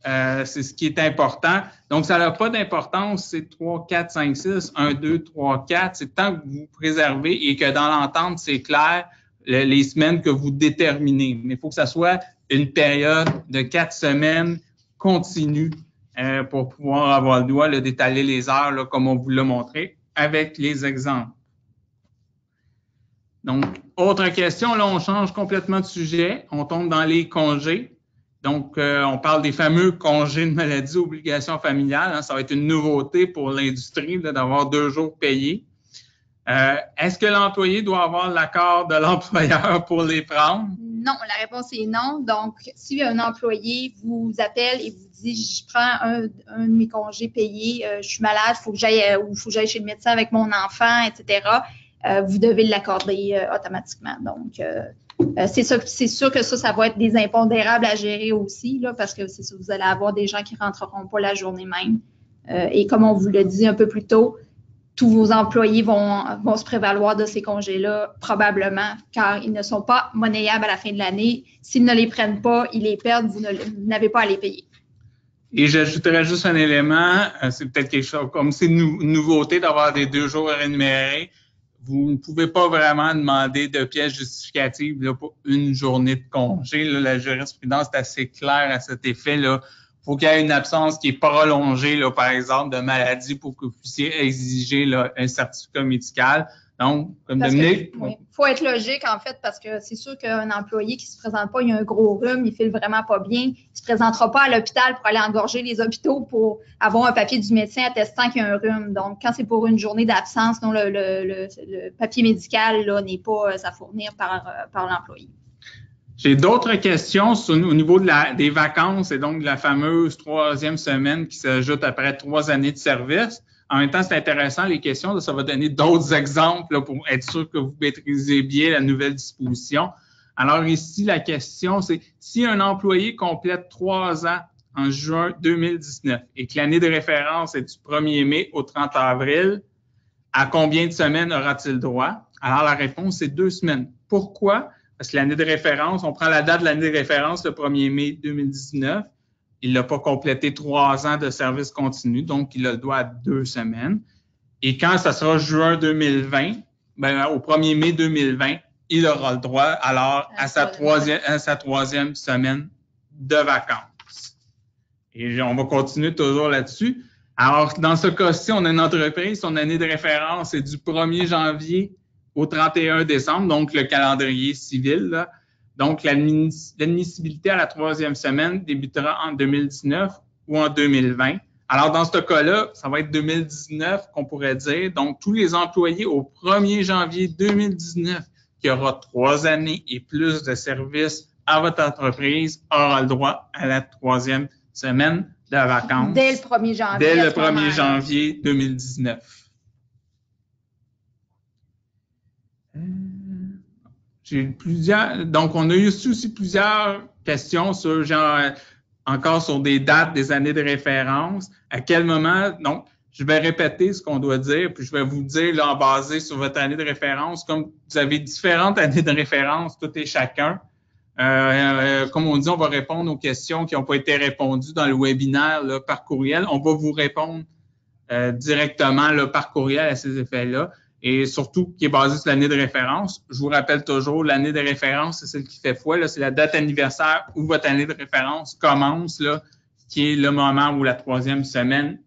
C'est ce qui est important. Donc, ça n'a pas d'importance, c'est 3, 4, 5, 6, 1, 2, 3, 4. C'est tant que vous préservez et que dans l'entente, c'est clair les semaines que vous déterminez. Mais il faut que ça soit une période de 4 semaines continue pour pouvoir avoir le droit d'étaler les heures là, comme on vous l'a montré avec les exemples. Donc, autre question, là, on change complètement de sujet. On tombe dans les congés. Donc, on parle des fameux congés de maladie, obligations familiales. Hein, ça va être une nouveauté pour l'industrie d'avoir 2 jours payés. Est-ce que l'employé doit avoir l'accord de l'employeur pour les prendre? Non, la réponse est non. Donc, si un employé vous appelle et vous dit « je prends un de mes congés payés, je suis malade, il faut que j'aille chez le médecin avec mon enfant, etc. », vous devez l'accorder automatiquement. Donc, c'est sûr que ça va être des impondérables à gérer aussi, là, parce que c'est sûr, vous allez avoir des gens qui ne rentreront pas la journée même. Et comme on vous l'a dit un peu plus tôt, tous vos employés vont se prévaloir de ces congés-là, probablement, car ils ne sont pas monnayables à la fin de l'année. S'ils ne les prennent pas, ils les perdent, vous n'avez pas à les payer. Et j'ajouterais juste un élément, c'est peut-être quelque chose, comme c'est une nouveauté d'avoir des 2 jours rémunérés, vous ne pouvez pas vraiment demander de pièces justificatives là, pour une journée de congé. Là, la jurisprudence est assez claire à cet effet. Là. Faut qu'il y ait une absence qui est prolongée, là, par exemple, de maladie pour que vous puissiez exiger là, un certificat médical. Donc, comme Dominique... Il faut être logique, en fait, parce que c'est sûr qu'un employé qui ne se présente pas, il a un gros rhume, il file vraiment pas bien, il ne se présentera pas à l'hôpital pour aller engorger les hôpitaux pour avoir un papier du médecin attestant qu'il y a un rhume. Donc, quand c'est pour une journée d'absence, non, le papier médical là, n'est pas à fournir par l'employé. J'ai d'autres questions au niveau des vacances et donc de la fameuse 3e semaine qui s'ajoute après 3 années de service. En même temps, c'est intéressant, les questions, là, ça va donner d'autres exemples là, pour être sûr que vous maîtrisez bien la nouvelle disposition. Alors ici, la question, c'est si un employé complète 3 ans en juin 2019 et que l'année de référence est du 1er mai au 30 avril, à combien de semaines aura-t-il droit? Alors la réponse, c'est 2 semaines. Pourquoi? Parce que l'année de référence, on prend la date de l'année de référence, le 1er mai 2019. Il n'a pas complété 3 ans de service continu, donc il a le droit à 2 semaines. Et quand ça sera juin 2020, ben, au 1er mai 2020, il aura le droit alors à sa troisième semaine de vacances. Et on va continuer toujours là-dessus. Alors, dans ce cas-ci, on a une entreprise, son année de référence est du 1er janvier au 31 décembre, donc le calendrier civil, là. Donc, l'admissibilité à la 3e semaine débutera en 2019 ou en 2020. Alors, dans ce cas-là, ça va être 2019 qu'on pourrait dire. Donc, tous les employés au 1er janvier 2019 qui aura 3 années et plus de services à votre entreprise aura le droit à la 3e semaine de vacances. Dès le 1er janvier. Dès le 1er janvier 2019. J'ai plusieurs. Donc, on a eu aussi plusieurs questions sur, encore sur des dates, des années de référence. À quel moment? Donc, je vais répéter ce qu'on doit dire, puis je vais vous dire, là, basé sur votre année de référence, comme vous avez différentes années de référence, tout et chacun. Comme on dit, on va répondre aux questions qui n'ont pas été répondues dans le webinaire là, par courriel. On va vous répondre directement là, par courriel à ces effets-là. Et surtout, qui est basé sur l'année de référence. Je vous rappelle toujours, l'année de référence, c'est celle qui fait foi. Là, c'est la date anniversaire où votre année de référence commence, là, qui est le moment où la 3e semaine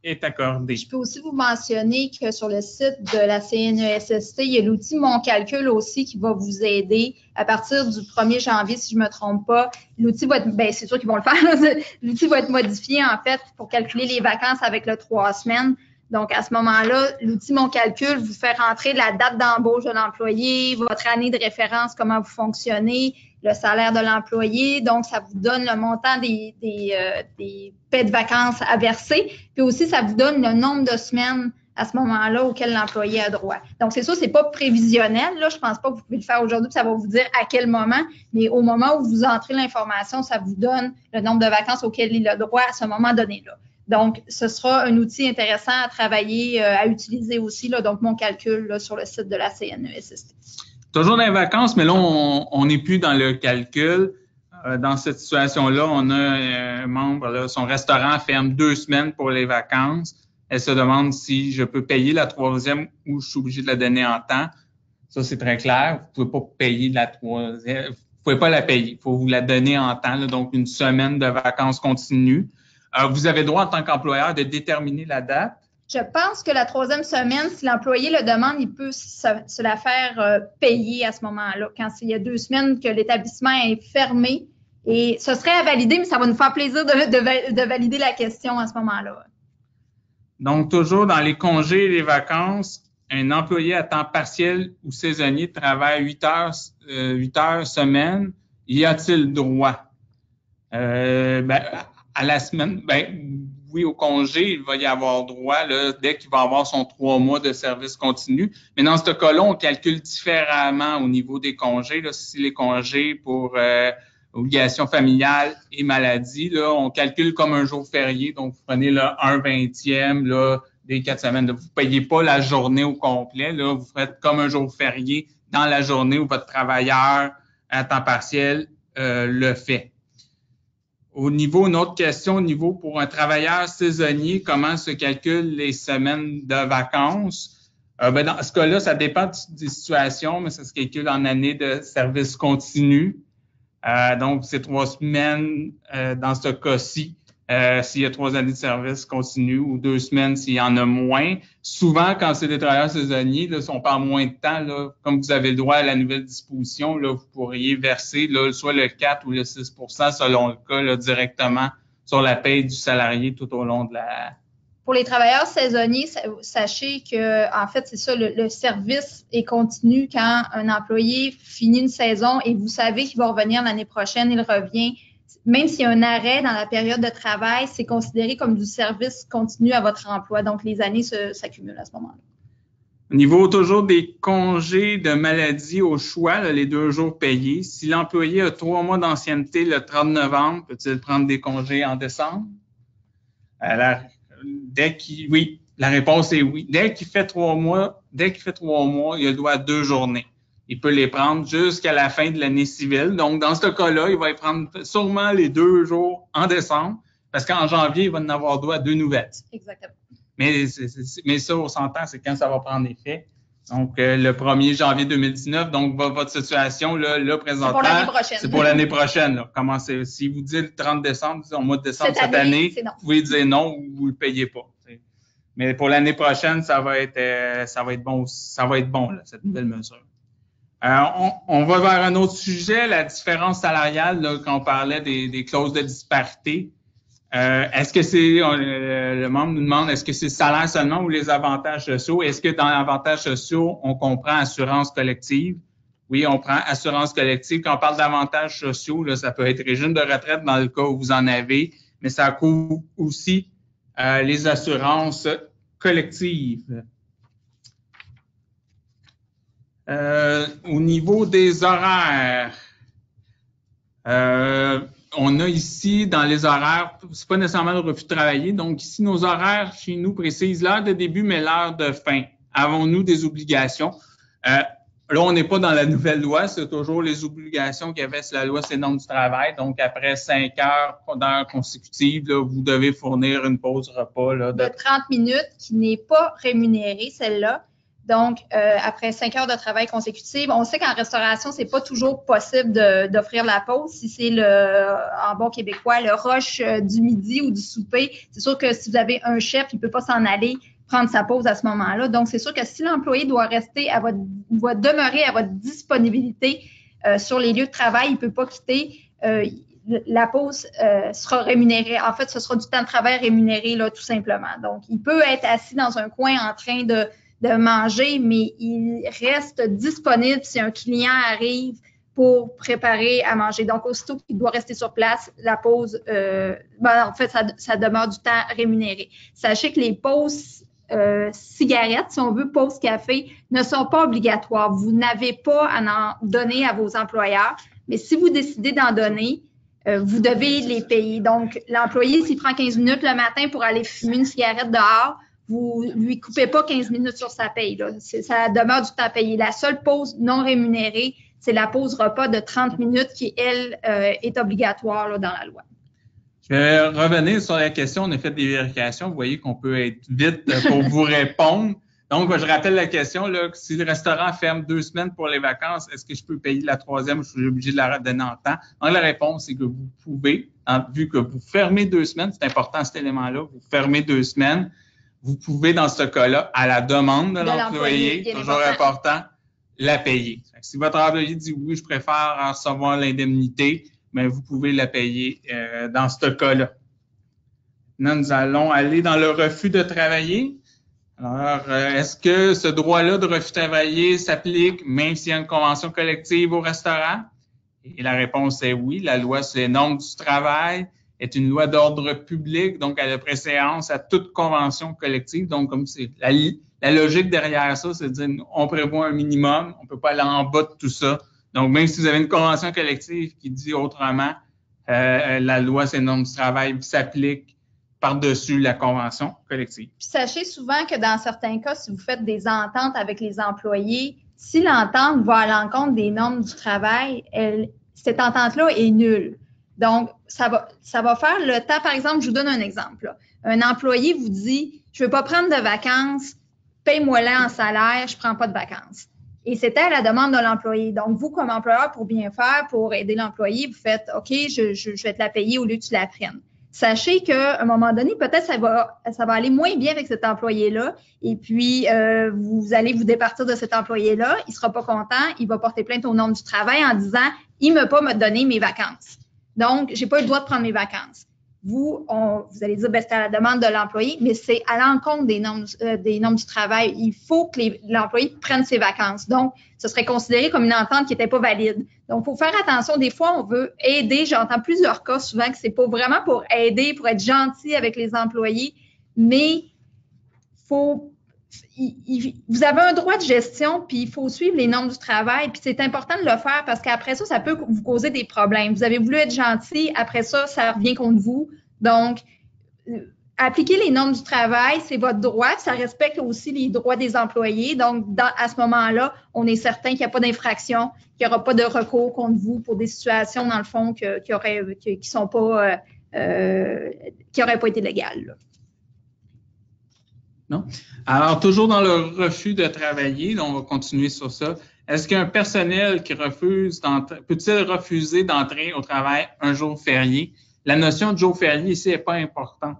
est accordée. Je peux aussi vous mentionner que sur le site de la CNESST, il y a l'outil Mon Calcul aussi qui va vous aider à partir du 1er janvier, si je ne me trompe pas. L'outil va être, ben, c'est sûr qu'ils vont le faire. L'outil va être modifié, en fait, pour calculer les vacances avec le 3 semaines. Donc, à ce moment-là, l'outil Mon Calcul vous fait rentrer la date d'embauche de l'employé, votre année de référence, comment vous fonctionnez, le salaire de l'employé. Donc, ça vous donne le montant des paies de vacances à verser. Puis aussi, ça vous donne le nombre de semaines à ce moment-là auquel l'employé a droit. Donc, c'est sûr, c'est pas prévisionnel. Là, je pense pas que vous pouvez le faire aujourd'hui, puis ça va vous dire à quel moment. Mais au moment où vous entrez l'information, ça vous donne le nombre de vacances auquel il a droit à ce moment donné-là. Donc, ce sera un outil intéressant à travailler, à utiliser aussi, là, donc Mon Calcul là, sur le site de la CNESST. Toujours dans les vacances, mais là, on n'est plus dans le calcul. Dans cette situation-là, on a un membre, là, son restaurant ferme 2 semaines pour les vacances. Elle se demande si je peux payer la 3e ou je suis obligé de la donner en temps. Ça, c'est très clair. Vous pouvez pas payer la 3e. Vous pouvez pas la payer. Il faut vous la donner en temps, là, donc une semaine de vacances continues. Vous avez droit en tant qu'employeur de déterminer la date. Je pense que la 3e semaine, si l'employé le demande, il peut se la faire payer à ce moment-là, quand il y a 2 semaines que l'établissement est fermé. Et ce serait à valider, mais ça va nous faire plaisir de valider la question à ce moment-là. Donc, toujours dans les congés et les vacances, un employé à temps partiel ou saisonnier travaille 8 heures semaine. Y a-t-il droit? À la semaine, oui, au congé, il va y avoir droit là, dès qu'il va avoir son 3 mois de service continu. Mais dans ce cas-là, on calcule différemment au niveau des congés. Là, si les congés pour obligations familiales et maladies, là, on calcule comme un jour férié. Donc, vous prenez là, 1/20 là, des 4 semaines. Vous ne payez pas la journée au complet. Là, vous faites comme un jour férié dans la journée où votre travailleur à temps partiel le fait. Une autre question, au niveau pour un travailleur saisonnier, comment se calculent les semaines de vacances? Dans ce cas-là, ça dépend des situations, mais ça se calcule en année de service continu. Donc, c'est 3 semaines dans ce cas-ci, s'il y a 3 années de service continu ou 2 semaines s'il y en a moins. Souvent, quand c'est des travailleurs saisonniers, là, si on parle moins de temps, là, comme vous avez le droit à la nouvelle disposition, là, vous pourriez verser là, soit le 4 ou le 6 % selon le cas, là, directement sur la paye du salarié tout au long de la... Pour les travailleurs saisonniers, sachez que, en fait, c'est ça, le service est continu quand un employé finit une saison et vous savez qu'il va revenir l'année prochaine, il revient. Même s'il y a un arrêt dans la période de travail, c'est considéré comme du service continu à votre emploi. Donc, les années s'accumulent à ce moment-là. Au niveau toujours des congés de maladie au choix, là, les 2 jours payés, si l'employé a 3 mois d'ancienneté le 30 novembre, peut-il prendre des congés en décembre? Oui, la réponse est oui. Dès qu'il fait 3 mois, il a le droit à 2 journées. Il peut les prendre jusqu'à la fin de l'année civile. Donc, dans ce cas-là, il va y prendre sûrement les 2 jours en décembre, parce qu'en janvier, il va en avoir droit à 2 nouvelles. Exactement. Mais ça, on s'entend, c'est quand ça va prendre effet. Donc, le 1er janvier 2019, donc votre situation, là présentement, c'est pour l'année prochaine. Là. Commencez, si vous dites le 30 décembre, au mois de décembre cette année, vous pouvez dire non ou vous ne le payez pas. T'sais. Mais pour l'année prochaine, ça va être bon, là, cette nouvelle mesure. On va vers un autre sujet, la différence salariale, là, quand on parlait des clauses de disparité. Est-ce que le membre nous demande, est-ce que c'est le salaire seulement ou les avantages sociaux? Est-ce que dans les avantages sociaux, on comprend assurance collective? Oui, on prend assurance collective. Quand on parle d'avantages sociaux, là, ça peut être régime de retraite dans le cas où vous en avez, mais ça couvre aussi les assurances collectives. Au niveau des horaires, on a ici, dans les horaires, c'est pas nécessairement le refus de travailler. Donc, ici, nos horaires chez nous précisent l'heure de début, mais l'heure de fin. Avons-nous des obligations? Là, on n'est pas dans la nouvelle loi. C'est toujours les obligations qu'il y avait sur la loi, c'est les normes du travail. Donc, après 5 heures d'heures consécutives, là, vous devez fournir une pause repas. Là, de 30 minutes qui n'est pas rémunérée, celle-là. Donc, après 5 heures de travail consécutives, on sait qu'en restauration, c'est pas toujours possible d'offrir la pause. Si c'est en bon québécois, le rush du midi ou du souper, c'est sûr que si vous avez un chef, il peut pas s'en aller prendre sa pause à ce moment-là. Donc, c'est sûr que si l'employé doit demeurer à votre disponibilité sur les lieux de travail, il peut pas quitter. La pause sera rémunérée. En fait, ce sera du temps de travail rémunéré, là, tout simplement. Donc, il peut être assis dans un coin en train de manger, mais il reste disponible si un client arrive pour préparer à manger. Donc, aussitôt qu'il doit rester sur place, la pause, en fait, ça demeure du temps rémunéré. Sachez que les pauses cigarettes, si on veut, pauses café, ne sont pas obligatoires. Vous n'avez pas à en donner à vos employeurs, mais si vous décidez d'en donner, vous devez les payer. Donc, l'employé, s'il prend 15 minutes le matin pour aller fumer une cigarette dehors, vous lui coupez pas 15 minutes sur sa paye. Là. Ça demeure du temps payé. La seule pause non rémunérée, c'est la pause repas de 30 minutes qui, elle, est obligatoire là, dans la loi. Je vais revenir sur la question. On a fait des vérifications. Vous voyez qu'on peut être vite pour vous répondre. Donc, je rappelle la question. Là, si le restaurant ferme 2 semaines pour les vacances, est-ce que je peux payer la 3e ou je suis obligé de la redonner en temps? Donc, la réponse, c'est que vous pouvez, vu que vous fermez 2 semaines, c'est important cet élément-là, vous fermez 2 semaines, vous pouvez, dans ce cas-là, à la demande de l'employé, toujours important, la payer. Si votre employé dit oui, je préfère recevoir l'indemnité, mais vous pouvez la payer dans ce cas-là. Maintenant, nous allons aller dans le refus de travailler. Alors, est-ce que ce droit-là de refus de travailler s'applique même s'il y a une convention collective au restaurant? Et la réponse est oui. La loi sur les normes du travail est une loi d'ordre public, donc elle a préséance à toute convention collective. Donc, comme c'est la logique derrière ça, c'est de dire on prévoit un minimum, on peut pas aller en bas de tout ça. Donc, même si vous avez une convention collective qui dit autrement, la loi sur les normes du travail s'applique par-dessus la convention collective. Puis sachez souvent que dans certains cas, si vous faites des ententes avec les employés, si l'entente va à l'encontre des normes du travail, cette entente-là est nulle. Donc, ça va faire le temps. Par exemple, je vous donne un exemple. Là. Un employé vous dit, je veux pas prendre de vacances, paye-moi-la en salaire, je prends pas de vacances. Et c'était à la demande de l'employé. Donc, vous, comme employeur, pour bien faire, pour aider l'employé, vous faites, OK, je vais te la payer au lieu que tu la prennes. Sachez qu'à un moment donné, peut-être ça va aller moins bien avec cet employé-là. Et puis, vous allez vous départir de cet employé-là. Il sera pas content. Il va porter plainte aux normes du travail en disant, il ne m'a pas donné mes vacances. Donc, j'ai pas eu le droit de prendre mes vacances. Vous allez dire, c'est à la demande de l'employé, mais c'est à l'encontre des normes du travail. Il faut que l'employé prenne ses vacances. Donc, ce serait considéré comme une entente qui n'était pas valide. Donc, il faut faire attention. Des fois, on veut aider. J'entends plusieurs cas souvent que c'est pas vraiment pour aider, pour être gentil avec les employés, mais vous avez un droit de gestion, puis il faut suivre les normes du travail, puis c'est important de le faire parce qu'après ça, ça peut vous causer des problèmes. Vous avez voulu être gentil, après ça, ça revient contre vous. Donc, appliquer les normes du travail, c'est votre droit, ça respecte aussi les droits des employés. Donc, à ce moment-là, on est certain qu'il n'y a pas d'infraction, qu'il n'y aura pas de recours contre vous pour des situations, dans le fond, qui n'auraient pas été légales. Là. Non? Alors, toujours dans le refus de travailler, là, on va continuer sur ça. Est-ce qu'un personnel qui refuse peut-il refuser d'entrer au travail un jour férié? La notion de jour férié ici n'est pas importante.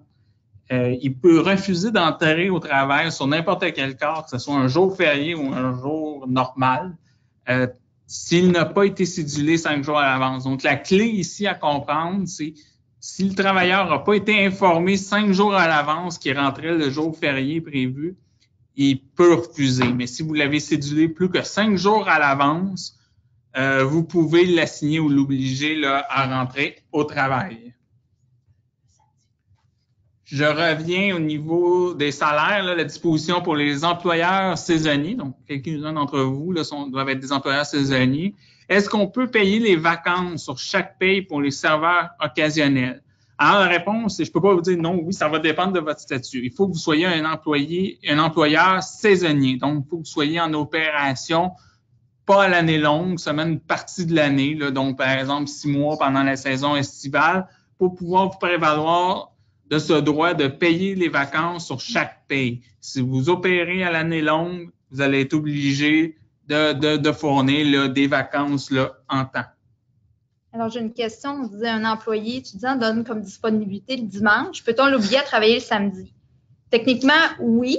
Il peut refuser d'entrer au travail sur n'importe quel cas, que ce soit un jour férié ou un jour normal, s'il n'a pas été cédulé 5 jours à l'avance. Donc, la clé ici à comprendre, c'est si le travailleur n'a pas été informé 5 jours à l'avance qu'il rentrait le jour férié prévu, il peut refuser. Mais si vous l'avez cédulé plus que 5 jours à l'avance, vous pouvez l'assigner ou l'obliger là, à rentrer au travail. Je reviens au niveau des salaires, là, la disposition pour les employeurs saisonniers. Donc, quelques-uns d'entre vous là, doivent être des employeurs saisonniers. Est-ce qu'on peut payer les vacances sur chaque paye pour les serveurs occasionnels? Alors, la réponse, c'est je peux pas vous dire non, oui, ça va dépendre de votre statut. Il faut que vous soyez un employeur saisonnier. Donc, il faut que vous soyez en opération, pas à l'année longue, seulement une partie de l'année. Là, donc, par exemple, 6 mois pendant la saison estivale, pour pouvoir vous prévaloir de ce droit de payer les vacances sur chaque paye. Si vous opérez à l'année longue, vous allez être obligé de fournir là, des vacances là, en temps. Alors, j'ai une question. On disait un employé étudiant donne comme disponibilité le dimanche. Peut-on l'obliger à travailler le samedi? Techniquement, oui,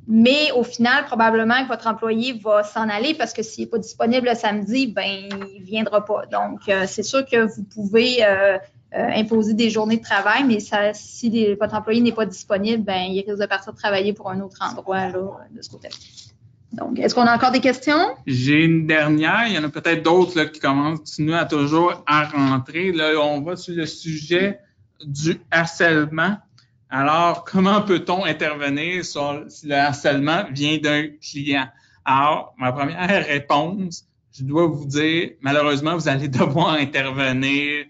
mais au final, probablement que votre employé va s'en aller parce que s'il n'est pas disponible le samedi, ben il ne viendra pas. Donc, c'est sûr que vous pouvez imposer des journées de travail, mais si votre employé n'est pas disponible, ben il risque de partir travailler pour un autre endroit là, de ce côté-là. Donc, est-ce qu'on a encore des questions? J'ai une dernière. Il y en a peut-être d'autres là, qui continuent à toujours à rentrer. Là, on va sur le sujet du harcèlement. Alors, comment peut-on intervenir si le harcèlement vient d'un client? Alors, ma première réponse, je dois vous dire, malheureusement, vous allez devoir intervenir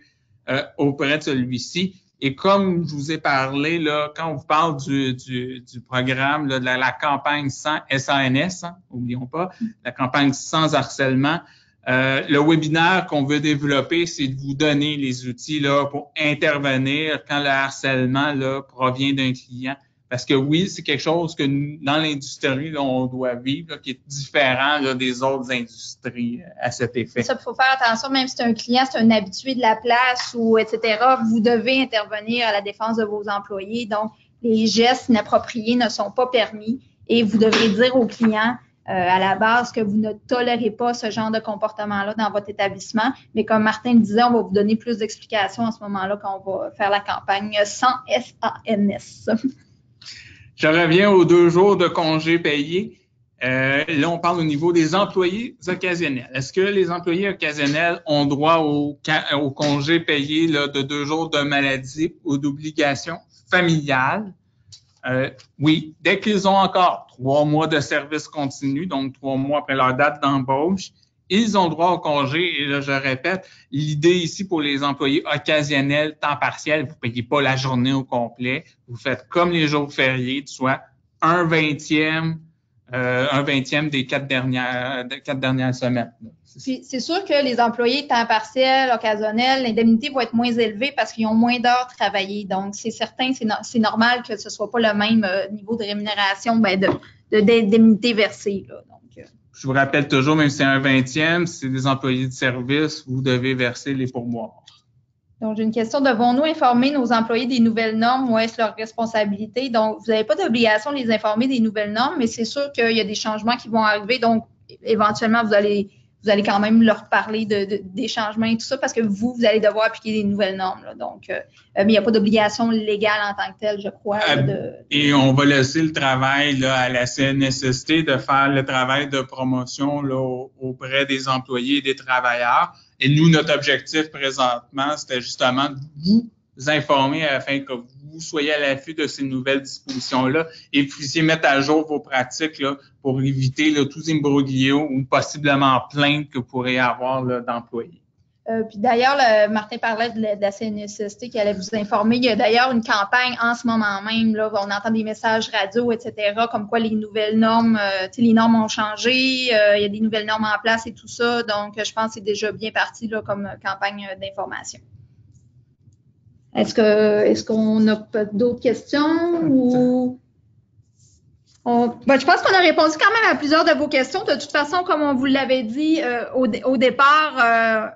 auprès de celui-ci. Et comme je vous ai parlé, là, quand on vous parle du programme, là, de la campagne sans SANS, hein, n'oublions pas, la campagne sans harcèlement, le webinaire qu'on veut développer, c'est de vous donner les outils là, pour intervenir quand le harcèlement là, provient d'un client. Parce que oui, c'est quelque chose que nous, dans l'industrie, là, on doit vivre, là, qui est différent là, des autres industries à cet effet. Ça, il faut faire attention, même si c'est un client, c'est un habitué de la place ou etc., vous devez intervenir à la défense de vos employés. Donc, les gestes inappropriés ne sont pas permis et vous devrez dire aux clients à la base que vous ne tolérez pas ce genre de comportement-là dans votre établissement. Mais comme Martin le disait, on va vous donner plus d'explications à ce moment-là quand on va faire la campagne sans SANS. Je reviens aux 2 jours de congés payés. Là, on parle au niveau des employés occasionnels. Est-ce que les employés occasionnels ont droit au congé payé là, de 2 jours de maladie ou d'obligation familiale? Oui, dès qu'ils ont encore 3 mois de service continu, donc 3 mois après leur date d'embauche, ils ont droit au congé. Et là, je répète, l'idée ici pour les employés occasionnels, temps partiel, vous ne payez pas la journée au complet. Vous faites comme les jours fériés, soit un vingtième des 4 dernières semaines. Puis, c'est sûr que les employés temps partiel, occasionnel, l'indemnité va être moins élevée parce qu'ils ont moins d'heures travaillées. Donc, c'est certain, c'est normal que ce ne soit pas le même niveau de rémunération, d'indemnité versée. Là. Donc, je vous rappelle toujours, même si c'est un 20e, si c'est des employés de service, vous devez verser les pourboires. Donc, j'ai une question. Devons-nous informer nos employés des nouvelles normes ou est-ce leur responsabilité? Donc, vous n'avez pas d'obligation de les informer des nouvelles normes, mais c'est sûr qu'il y a des changements qui vont arriver. Donc, éventuellement, vous allez quand même leur parler des changements et tout ça parce que vous allez devoir appliquer des nouvelles normes. Là. Donc, mais il n'y a pas d'obligation légale en tant que telle, je crois. Et on va laisser le travail là, à la CNSST de faire le travail de promotion là, auprès des employés et des travailleurs. Et nous, notre objectif présentement, c'était justement de vous informer afin que vous soyez à l'affût de ces nouvelles dispositions-là et puissiez mettre à jour vos pratiques là, pour éviter là, tous imbroglios ou possiblement plaintes que vous pourriez avoir là, d'employés. Puis d'ailleurs, Martin parlait de la CNSST qui allait vous informer. Il y a d'ailleurs une campagne en ce moment même. Là, on entend des messages radio, etc., comme quoi les nouvelles normes, les normes ont changé, il y a des nouvelles normes en place et tout ça. Donc, je pense que c'est déjà bien parti là, comme campagne d'information. Est-ce qu'on a d'autres questions ou... Je pense qu'on a répondu quand même à plusieurs de vos questions. De toute façon, comme on vous l'avait dit au départ,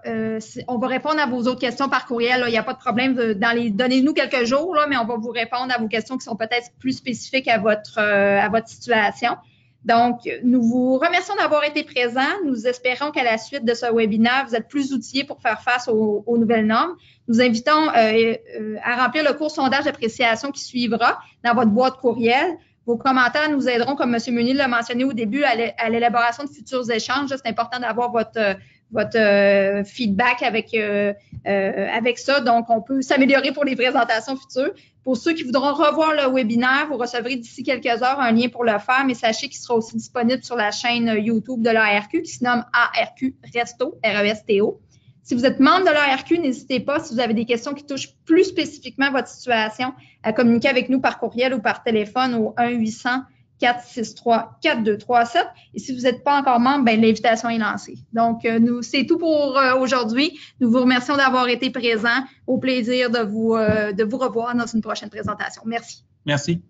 on va répondre à vos autres questions par courriel. Il n'y a pas de problème. Donnez-nous quelques jours, là, mais on va vous répondre à vos questions qui sont peut-être plus spécifiques à votre situation. Donc, nous vous remercions d'avoir été présents. Nous espérons qu'à la suite de ce webinaire, vous êtes plus outillés pour faire face aux nouvelles normes. Nous invitons à remplir le court sondage d'appréciation qui suivra dans votre boîte courriel. Vos commentaires nous aideront, comme M. Meunier l'a mentionné au début, à l'élaboration de futurs échanges. C'est important d'avoir votre feedback avec ça. Donc, on peut s'améliorer pour les présentations futures. Pour ceux qui voudront revoir le webinaire, vous recevrez d'ici quelques heures un lien pour le faire, mais sachez qu'il sera aussi disponible sur la chaîne YouTube de l'ARQ qui se nomme ARQ Resto, R-E-S-T-O. Si vous êtes membre de l'ARQ, n'hésitez pas, si vous avez des questions qui touchent plus spécifiquement votre situation, à communiquer avec nous par courriel ou par téléphone au 1-800-463-4237. Et si vous n'êtes pas encore membre, l'invitation est lancée. Donc, c'est tout pour aujourd'hui. Nous vous remercions d'avoir été présents. Au plaisir de vous revoir dans une prochaine présentation. Merci. Merci.